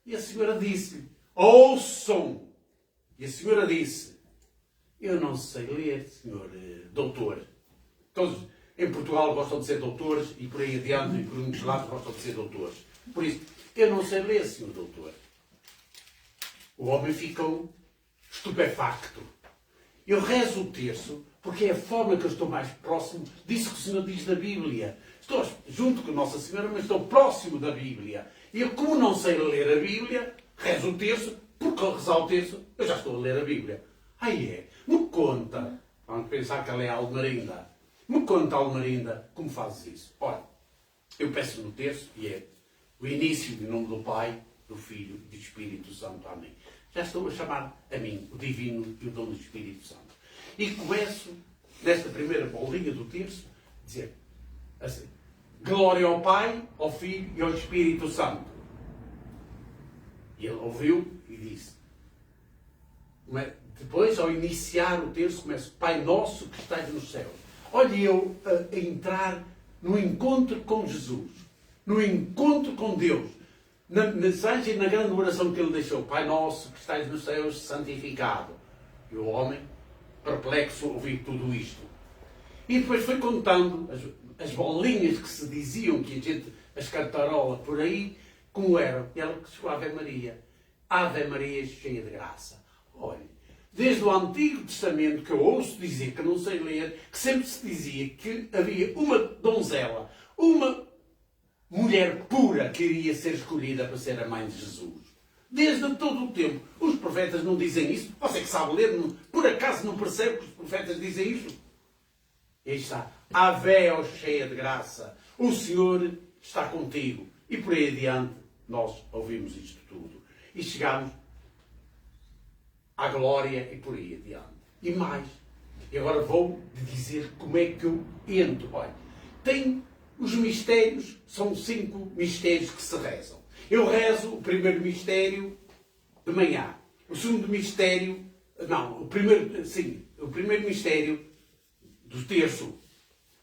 E a senhora disse, ouçam. E a senhora disse, eu não sei ler, senhor doutor. Todos em Portugal gostam de ser doutores e por aí adiante, e por muitos lados gostam de ser doutores. Por isso, eu não sei ler, senhor doutor. O homem ficou estupefacto. Eu rezo o terço porque é a forma que eu estou mais próximo disso que o Senhor diz na Bíblia. Estou junto com Nossa Senhora, mas estou próximo da Bíblia. E eu, como não sei ler a Bíblia, rezo o terço, porque ao rezar o terço, eu já estou a ler a Bíblia. Me conta. Vamos pensar que ela é almarinda. Me conta, almarinda, como fazes isso? Ora, eu peço no terço e é o início em nome do Pai, do Filho e do Espírito Santo. Amém. Já estou a chamar a mim, o Divino e o Dom do Espírito Santo. E começo, nesta primeira bolinha do terço, a dizer assim, glória ao Pai, ao Filho e ao Espírito Santo. E ele ouviu e disse. Depois, ao iniciar o terço, começo, Pai Nosso que estás nos céus. Olha eu a entrar no encontro com Jesus, no encontro com Deus, na mensagem, na grande oração que ele deixou, Pai Nosso que estás nos céus, santificado. E o homem, perplexo, ouviu tudo isto. E depois foi contando as bolinhas que se diziam, que a gente as cantarola por aí, como eram. E ela chegou a Ave Maria. Ave Maria cheia de graça. Olha, desde o Antigo Testamento, que eu ouço dizer, que não sei ler, que sempre se dizia que havia uma donzela, uma mulher pura que iria ser escolhida para ser a mãe de Jesus. Desde todo o tempo. Os profetas não dizem isso. Você que sabe ler, por acaso não percebe que os profetas dizem isso? Aí está. Ave, ó cheia de graça. O Senhor está contigo. E por aí adiante nós ouvimos isto tudo. E chegamos à glória e por aí adiante. E mais. E agora vou dizer como é que eu entro. Olha, tem os mistérios, são 5 mistérios que se rezam. Eu rezo o primeiro mistério de manhã. O segundo mistério, não, o primeiro mistério do terço.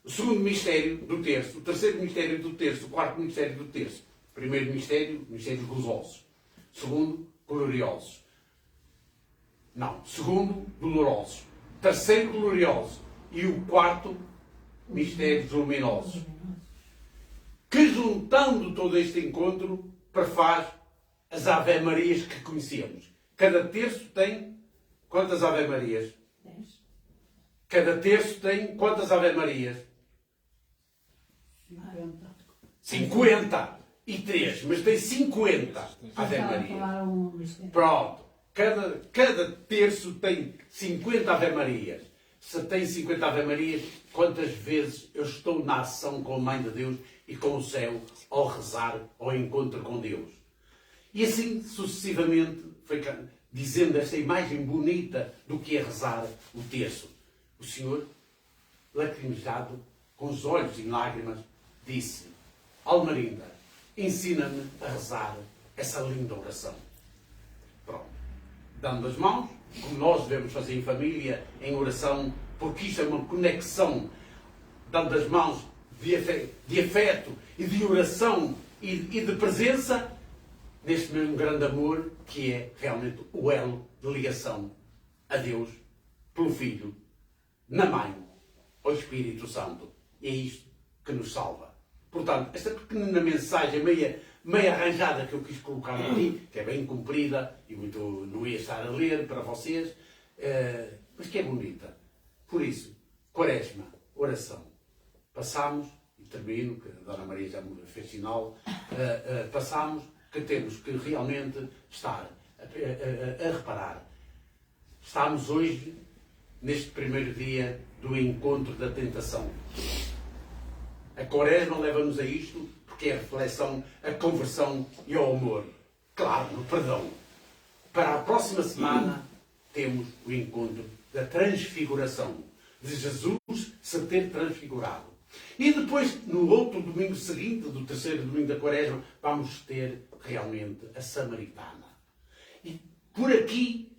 O segundo mistério do terço. O terceiro mistério do terço. O quarto mistério do terço. Primeiro mistério, mistérios gozosos. Segundo, gloriosos. Não, segundo, dolorosos. Terceiro, glorioso. E o quarto, mistérios luminosos. Que juntando todo este encontro, prefaz as Ave-Marias que conhecemos. Cada terço tem quantas Ave-Marias? 10. Cada terço tem quantas Ave-Marias? 53, mas tem 50 Ave-Marias. Pronto. Cada terço tem 50 Ave-Marias. Se tem 50 Ave-Marias, quantas vezes eu estou na ação com a Mãe de Deus e com o céu ao rezar, ao encontro com Deus? E assim sucessivamente, foi dizendo esta imagem bonita do que é rezar o terço. O Senhor, lacrimejado, com os olhos em lágrimas, disse: Almarinda, ensina-me a rezar essa linda oração. Pronto. Dando as mãos, como nós devemos fazer em família, em oração, porque isto é uma conexão, dando as mãos de afeto e de oração e de presença, neste mesmo grande amor, que é realmente o elo de ligação a Deus, pelo Filho, na Mãe, ao Espírito Santo. E é isto que nos salva. Portanto, esta pequena mensagem meia arranjada que eu quis colocar aqui, que é bem comprida e muito não ia estar a ler para vocês, mas que é bonita. Por isso, Quaresma, oração. Passamos, e termino, que a Dona Maria já me fez sinal, passamos que temos que realmente estar a reparar. Estamos hoje, neste primeiro dia do encontro da tentação. A Quaresma leva-nos a isto, porque é a reflexão, a conversão e o amor. Claro, no perdão. Para a próxima semana, temos o encontro da transfiguração, de Jesus se ter transfigurado. E depois, no outro domingo seguinte, do terceiro domingo da Quaresma, vamos ter realmente a Samaritana. E por aqui,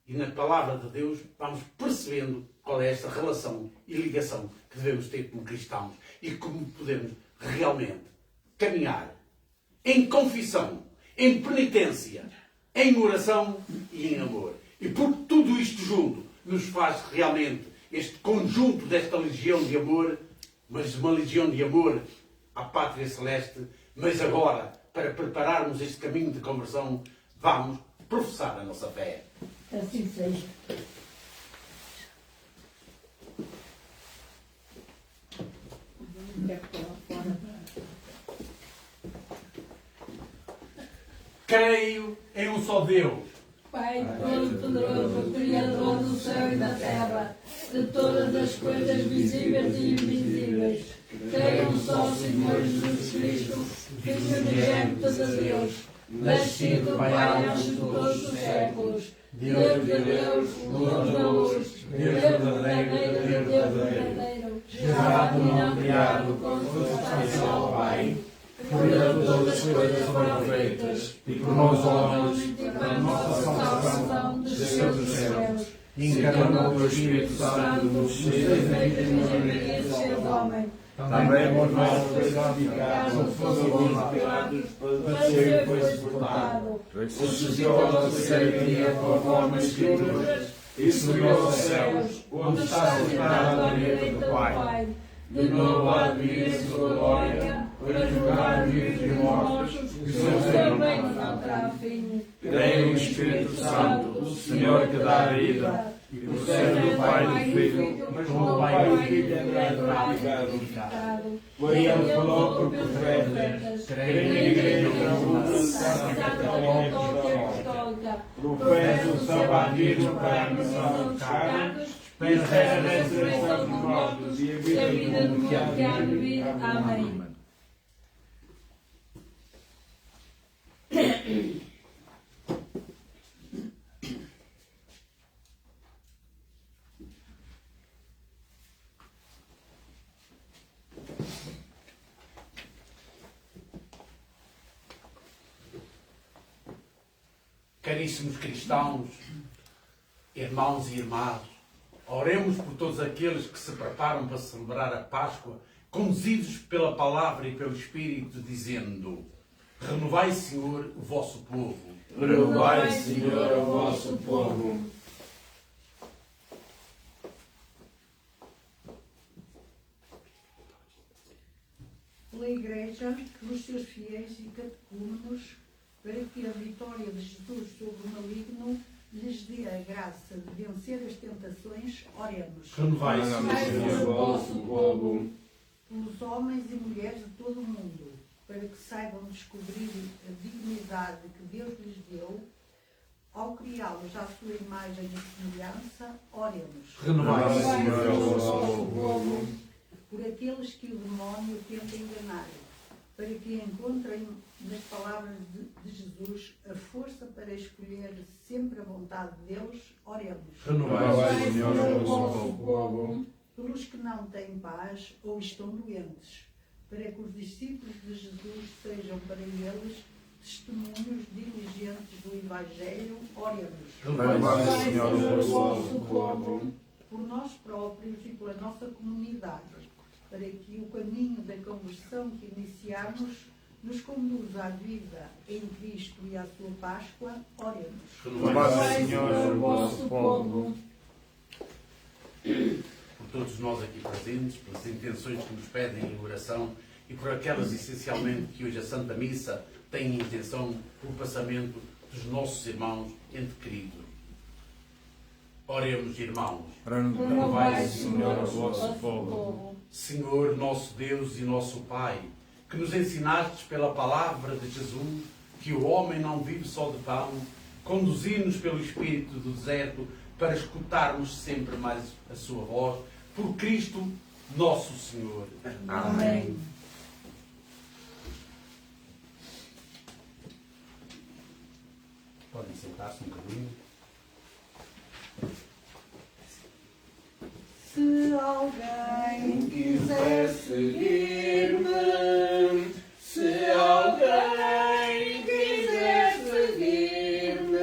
e na palavra de Deus, vamos percebendo qual é esta relação e ligação que devemos ter como cristãos e como podemos realmente caminhar em confissão, em penitência, em oração e em amor. E porque tudo isto junto nos faz realmente este conjunto desta legião de amor, mas uma legião de amor à Pátria Celeste, mas agora, para prepararmos este caminho de conversão, vamos professar a nossa fé. Assim seja. Creio em um só Deus, Pai Todo-Poderoso, Criador do céu e da terra, de todas as coisas visíveis e invisíveis. Creio em um só Senhor Jesus Cristo, Filho unigênito de Deus, nascido do Pai antes de todos os séculos, Deus de Deus, luz da luz, Deus verdadeiro de Deus verdadeiro, gerado e não criado, com substância ao Pai. Por ele todas as coisas foram feitas, e por nós homens, para nossa salvação, desceu dos céus, encarnou o Espírito Santo, cheio da Virgem Maria, seu homem. Também por nós foi santificado, fosse Pilatos, padeceu e foi sepultado. Ressuscitou ao terceiro dia, conforme as Escrituras, e subiu aos céus, onde está sentado à direita do Pai. De novo há de vir em sua glória, para julgar vivos e mortos, e o seu reino não terá fim. Creio no Espírito Santo, o Senhor que dá a vida vida. O céu do Pai e do Filho, mas como o Pai e o Filho é ratificado. Por ele falou por profetas, creio na Igreja Comum, Santa Católica Apostólica, professo são batismo para a remissão dos pecados, espera a ressurreição dos mortos e a vida do que há de vir. Amém. Caríssimos cristãos, irmãos e irmãs, oremos por todos aqueles que se preparam para celebrar a Páscoa, conduzidos pela palavra e pelo Espírito, dizendo: renovai, Senhor, o vosso povo. Renovai, Senhor, o vosso povo. Pela Igreja, pelos seus fiéis e catecúmenos, para que a vitória de Jesus sobre o maligno lhes dê a graça de vencer as tentações, oremos. Renovai, Senhor, o vosso povo. Pelos homens e mulheres de todo o mundo, para que saibam descobrir a dignidade que Deus lhes deu, ao criá-los à sua imagem e semelhança, oremos. Renovai, Senhor, o vosso povo. Por aqueles que o demónio tenta enganar, para que encontrem nas palavras de Jesus a força para escolher sempre a vontade de Deus, oremos. Renovai, Senhor, o vosso povo. Pelos que não têm paz ou estão doentes, para que os discípulos de Jesus sejam para eles testemunhos diligentes do Evangelho, oremos. Renovai, Senhor, o vosso povo. Por nós próprios e pela nossa comunidade, para que o caminho da conversão que iniciamos nos conduza à vida em Cristo e à sua Páscoa, oremos. Renovai, Senhor, o vosso povo. Por todos nós aqui presentes, pelas intenções que nos pedem em oração e por aquelas essencialmente que hoje a Santa Missa tem em intenção o passamento dos nossos irmãos ente querido. Oremos, irmãos. Renovai, Senhor, o vosso povo. Senhor, nosso Deus e nosso Pai, que nos ensinastes pela palavra de Jesus que o homem não vive só de pão, conduzi-nos pelo Espírito do deserto para escutarmos sempre mais a sua voz, por Cristo nosso Senhor. Amém. Podem sentar-se um bocadinho. Se alguém quiser seguir-me, Se alguém quiser seguir-me,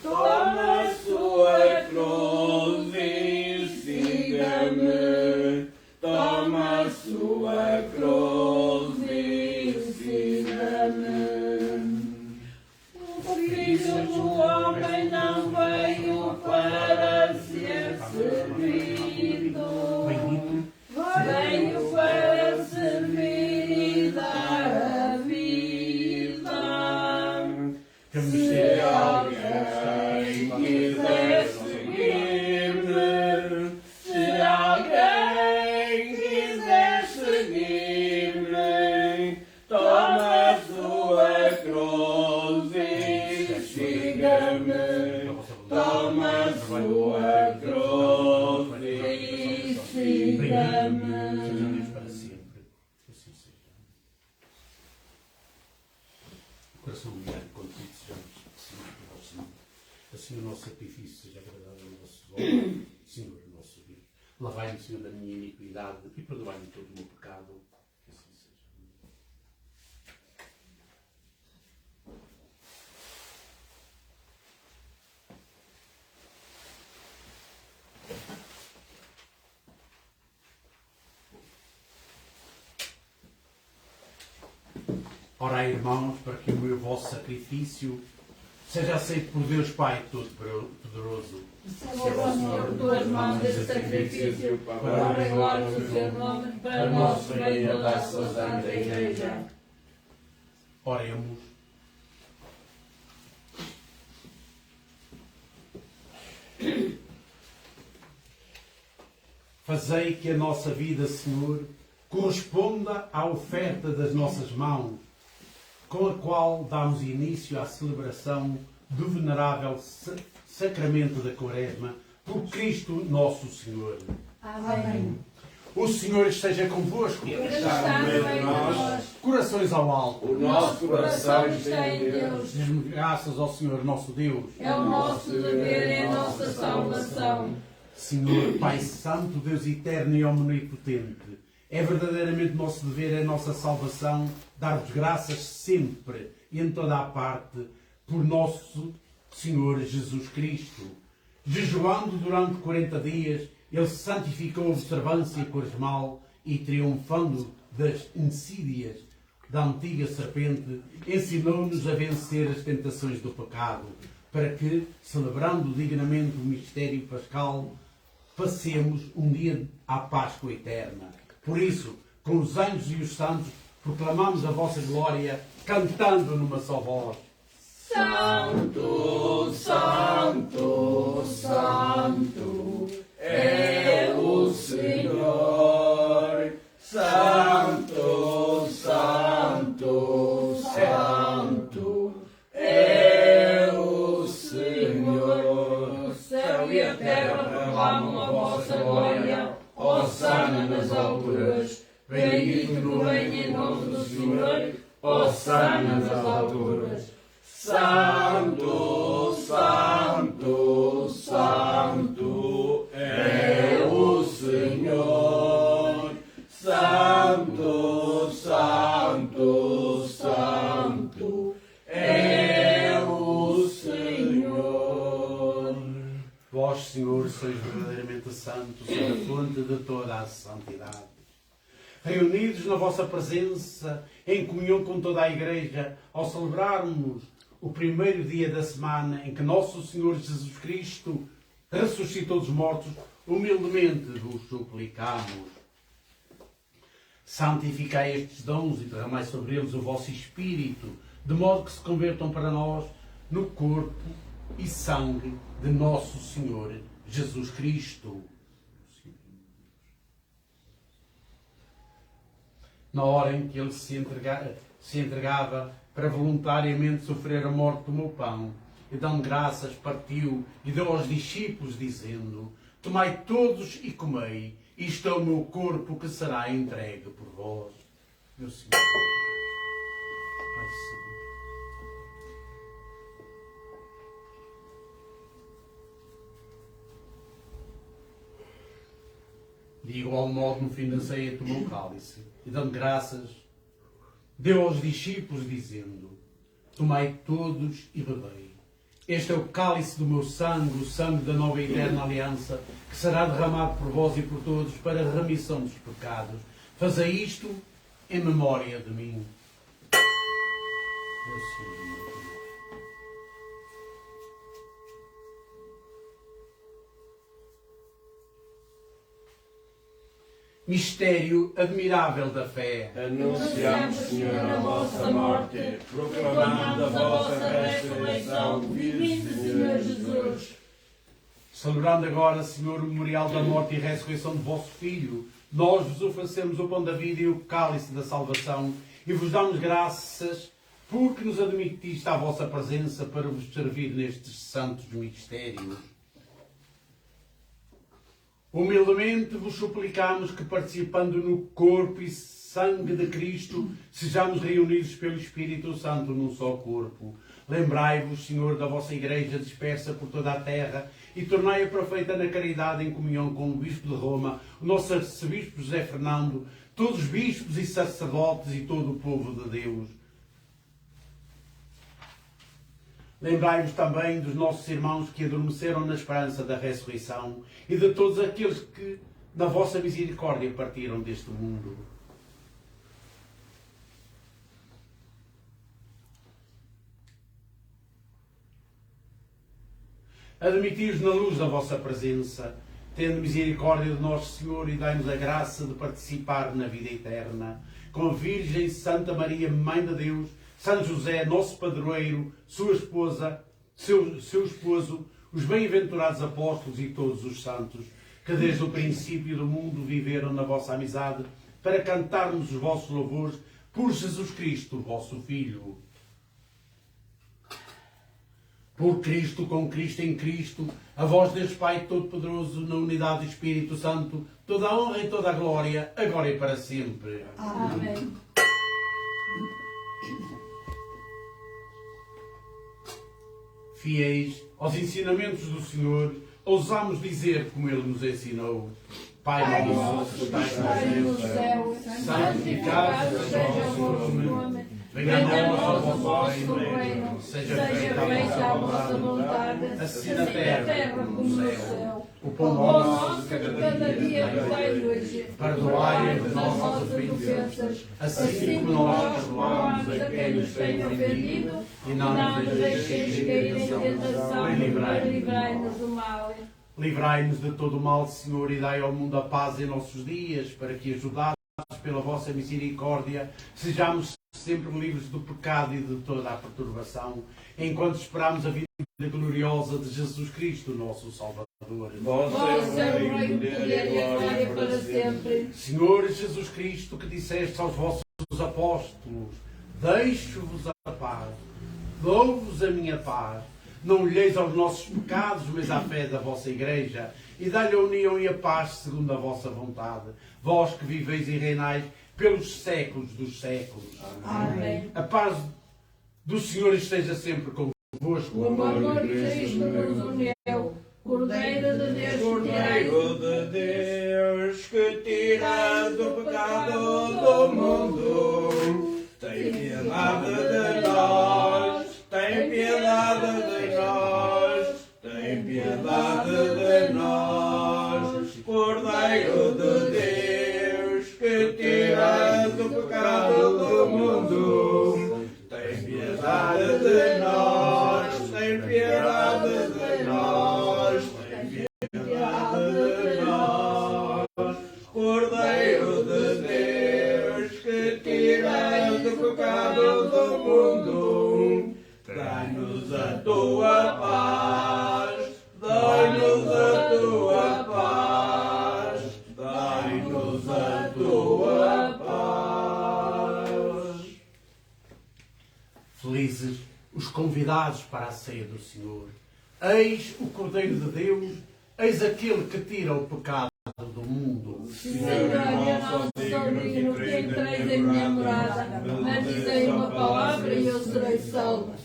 toma a sua cruz e siga-me. Toma a sua cruz e siga-me. O Filho do Homem não veio para ser servido, veio para servir e dar a vida. Se alguém quiser seguir-me, se alguém quiser seguir-me, toma a sua cruz e siga-me. Toma a sua cruz e siga-me. Seja Deus para sempre. Assim seja. O coração humilhado e contrito sejamos Senhor do vosso nome. Assim o nosso sacrifício seja agradável ao vosso olhos, Senhor, nosso Deus. Lavai-me, Senhor, da minha iniquidade e perdoai-me todo o meu pecado. Que assim seja. Orai, irmãos, para que o meu vosso sacrifício seja aceito por Deus Pai Todo-Poderoso. Salva, Senhor, tuas mãos deste sacrifício, para a honra e glória do teu nome, para nosso bem e da sua santa Igreja. Oremos. Fazei que a nossa vida, Senhor, corresponda à oferta das nossas mãos, com a qual damos início à celebração do venerável sacramento da Quaresma, por Cristo nosso Senhor. Amém. O Senhor esteja convosco. Ele está no meio de nós. Corações ao alto. O nosso coração está em Deus. Demos graças ao Senhor nosso Deus. É o nosso dever, é a nossa salvação. Senhor, Pai Santo, Deus eterno e omnipotente, é verdadeiramente nosso dever, é nossa salvação, dar-vos graças sempre e em toda a parte por nosso Senhor Jesus Cristo. Jejuando durante 40 dias, Ele santificou a observância quaresmal e, triunfando das insídias da antiga serpente, ensinou-nos a vencer as tentações do pecado, para que, celebrando dignamente o mistério pascal, passemos um dia à Páscoa eterna. Por isso, com os anjos e os santos, proclamamos a vossa glória, cantando numa só voz. Santo, Santo, Santo é o Senhor. Santo, Santo, Santo é o Senhor. O céu e a terra proclamam a vossa glória. Hosana nas alturas. Bendito que vem em nome do Senhor. Hosana nas alturas. Santo, Santo, Santo é o Senhor. Santo, Santo, Santo é o Senhor. Vós, Senhor, sois verdadeiramente santo, sois a fonte de toda a santidade. Reunidos na vossa presença, em comunhão com toda a Igreja, ao celebrarmos o primeiro dia da semana em que nosso Senhor Jesus Cristo ressuscitou dos mortos, humildemente vos suplicamos. Santificai estes dons e derramai sobre eles o vosso Espírito, de modo que se convertam para nós no corpo e sangue de nosso Senhor Jesus Cristo. Na hora em que ele se entregava para voluntariamente sofrer a morte, tomou pão e, dando graças, partiu e deu aos discípulos, dizendo: tomai todos e comei, isto é o meu corpo que será entregue por vós. Meu Senhor, Pai Santo. De igual modo, no fim da ceia, tomou o cálice e, dando graças, deu aos discípulos, dizendo: tomai todos e bebei. Este é o cálice do meu sangue, o sangue da nova e eterna aliança, que será derramado por vós e por todos para a remissão dos pecados. Fazei isto em memória de mim. Meu Senhor, meu Deus. Mistério admirável da fé. Anunciamos, Senhor, a vossa morte, proclamando a vossa ressurreição, vive, Senhor Jesus. Celebrando agora, Senhor, o memorial da morte e ressurreição de vosso Filho, nós vos oferecemos o pão da vida e o cálice da salvação e vos damos graças porque nos admitiste à vossa presença para vos servir nestes santos mistérios. Humildemente vos suplicamos que, participando no corpo e sangue de Cristo, sejamos reunidos pelo Espírito Santo num só corpo. Lembrai-vos, Senhor, da vossa Igreja dispersa por toda a terra e tornai-a perfeita na caridade em comunhão com o Bispo de Roma, o nosso arcebispo José Fernando, todos os bispos e sacerdotes e todo o povo de Deus. Lembrai-vos também dos nossos irmãos que adormeceram na esperança da ressurreição e de todos aqueles que, na vossa misericórdia, partiram deste mundo. Admiti-os na luz da vossa presença, tendo misericórdia de nosso Senhor, e dai-nos a graça de participar na vida eterna. Com a Virgem Santa Maria, Mãe de Deus, São José, nosso padroeiro, sua esposa, seu esposo, os bem-aventurados apóstolos e todos os santos, que desde o princípio do mundo viveram na vossa amizade, para cantarmos os vossos louvores por Jesus Cristo, vosso Filho. Por Cristo, com Cristo, em Cristo, a vós, Deus Pai Todo-Poderoso, na unidade do Espírito Santo, toda a honra e toda a glória, agora e para sempre. Amém. Fiéis aos ensinamentos do Senhor, ousamos dizer como Ele nos ensinou: Pai nosso que estais no céu, santificado seja o vosso nome. Venha a nós o vosso reino, seja feita a vossa vontade, assim na terra como no céu. O pão nosso de cada dia nos dai hoje. Perdoai as nossas ofensas, assim como nós perdoamos a quem nos tem ofendido, e não nos deixeis cair em tentação, mas livrai-nos do mal. Livrai-nos de todo o mal, Senhor, e dai ao mundo a paz em nossos dias, para que, ajudados pela vossa misericórdia, sejamos sempre livres do pecado e de toda a perturbação, enquanto esperamos a vida gloriosa de Jesus Cristo, nosso Salvador. Vós é o Rei, o poder e a glória para sempre. Senhor Jesus Cristo, que disseste aos vossos apóstolos: deixo-vos a paz, dou-vos a minha paz. Não olheis aos nossos pecados, mas à fé da vossa Igreja, e dá-lhe a união e a paz segundo a vossa vontade. Vós que viveis e reinais pelos séculos dos séculos. Amém. A paz do Senhor esteja sempre convosco. O amor de Cristo nos uniu. Cordeiro de Deus, Cordeiro de Deus, que tiras o pecado do mundo, tem piedade de nós, tem piedade de nós, tem piedade de nós. Cordeiro de Deus, que tiras o pecado do mundo, tem piedade de nós, tem piedade de nós, tem piedade de nós. Cordeiro de Deus, que tiras o pecado do mundo, dai-nos a tua paz, dai-nos a tua paz, dai-nos a tua paz. Felizes os convidados para a ceia do Senhor. Eis o Cordeiro de Deus, eis aquele que tira o pecado do mundo. Senhor, eu não sou digno que entreis em minha morada, mas dizei uma palavra e eu serei salva.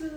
Se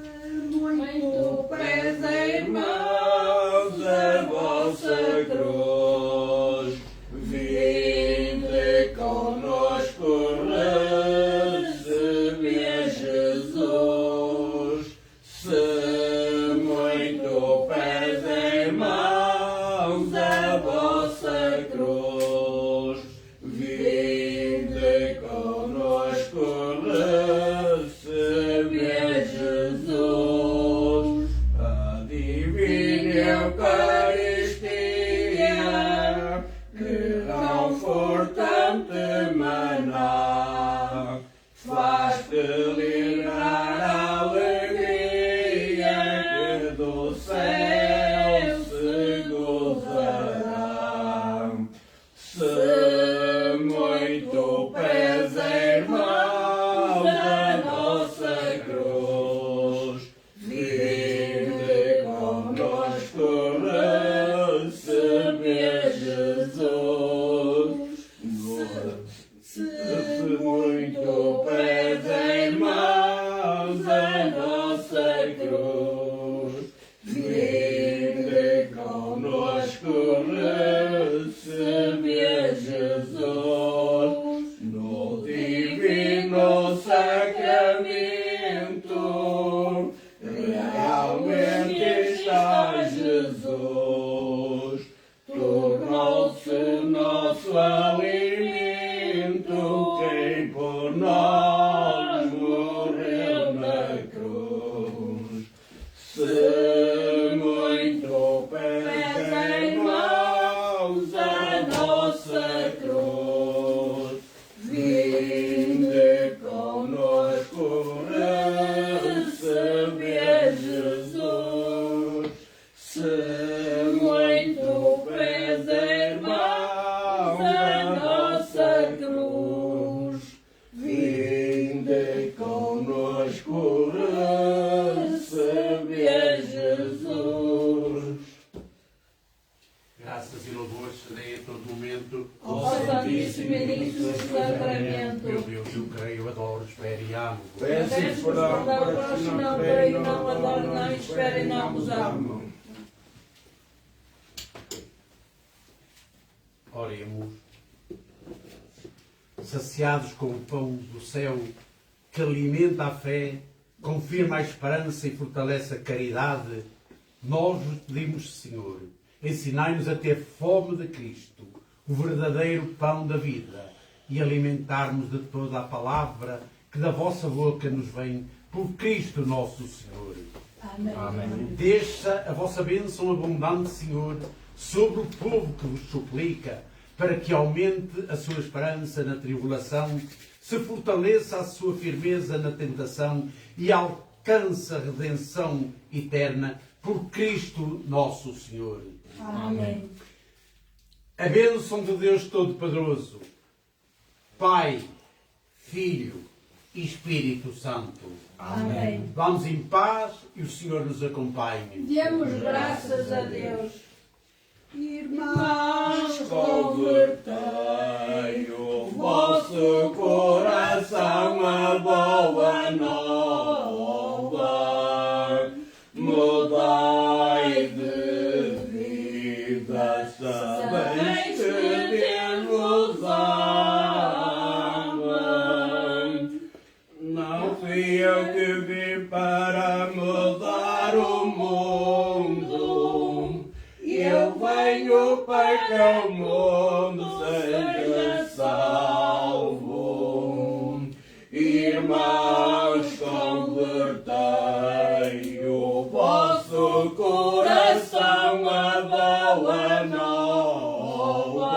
nós morreu na cruz. Se muito pesa, irmãos, a nossa cruz, vinde conosco receber Jesus. Se muito pesa, irmãos, a nossa cruz, vinde conosco receber Jesus. Graças e louvores se dê a todo momento Ó Santíssimo e Benigno Sacramento. Meu Deus, eu creio, adoro, espero e amo. Peço perdão para se não creio, não adoro, não espero e não vos amo. Oremos. Saciados com o pão do céu, que alimenta a fé, confirma a esperança e fortalece a caridade, nós vos pedimos, Senhor, ensinai-nos a ter fome de Cristo, o verdadeiro pão da vida, e alimentarmos de toda a palavra que da vossa boca nos vem, por Cristo nosso Senhor. Amém. Desça a vossa bênção abundante, Senhor, sobre o povo que vos suplica, para que aumente a sua esperança na tribulação, se fortaleça a sua firmeza na tentação e alcance a redenção eterna por Cristo nosso Senhor. Amém. A bênção de Deus Todo-Poderoso, Pai, Filho e Espírito Santo. Amém. Vamos em paz e o Senhor nos acompanhe. Demos graças a Deus. Irmãos, Convertei o vosso coração a boa nova, mudai de vida, sabeis que Deus vos ama. Não fui eu que vim para mudar o mundo, eu venho para que o mundo seja salvo. Irmãos, convertei o vosso coração a boa nova,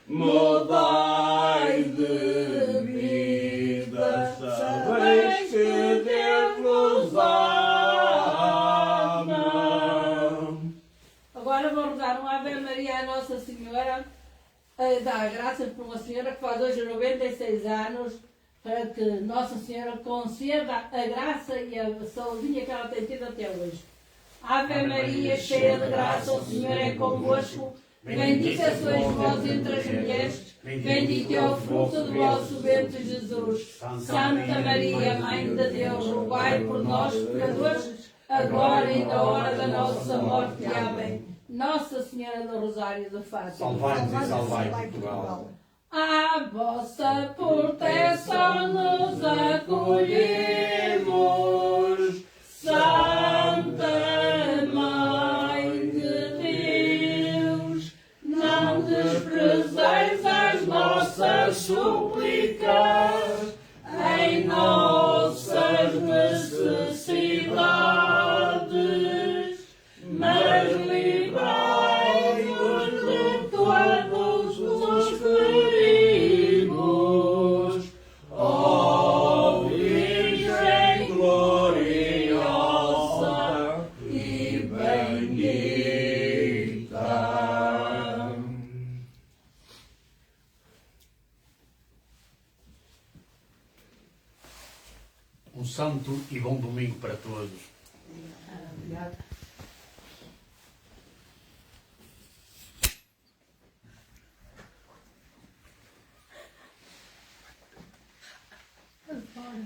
mudai de vida, sabeis que Deus vos ama. Agora vou rezar um Ave Maria à Nossa Senhora, dar graças por uma senhora que faz hoje 96 anos, para que Nossa Senhora conceda a graça e a saudinha que ela tem tido até hoje. Ave Maria, cheia de graça, o Senhor é convosco. Bendita sois vós entre as mulheres, bendito é o fruto do vosso ventre, Jesus. Santa Maria, Mãe de Deus, rogai por nós, pecadores, agora e na hora da nossa morte. Amém. Nossa Senhora do Rosário de Fátima, Salvai-nos e salvai Portugal. à vossa proteção nos acolhemos, Santa Mãe de Deus, não desprezeis as nossas súplicas em nossas necessidades, mas livrai-nos de todos os perigos, ó Virgem gloriosa e bendita. Um santo e bom domingo para todos. Obrigada. Agora.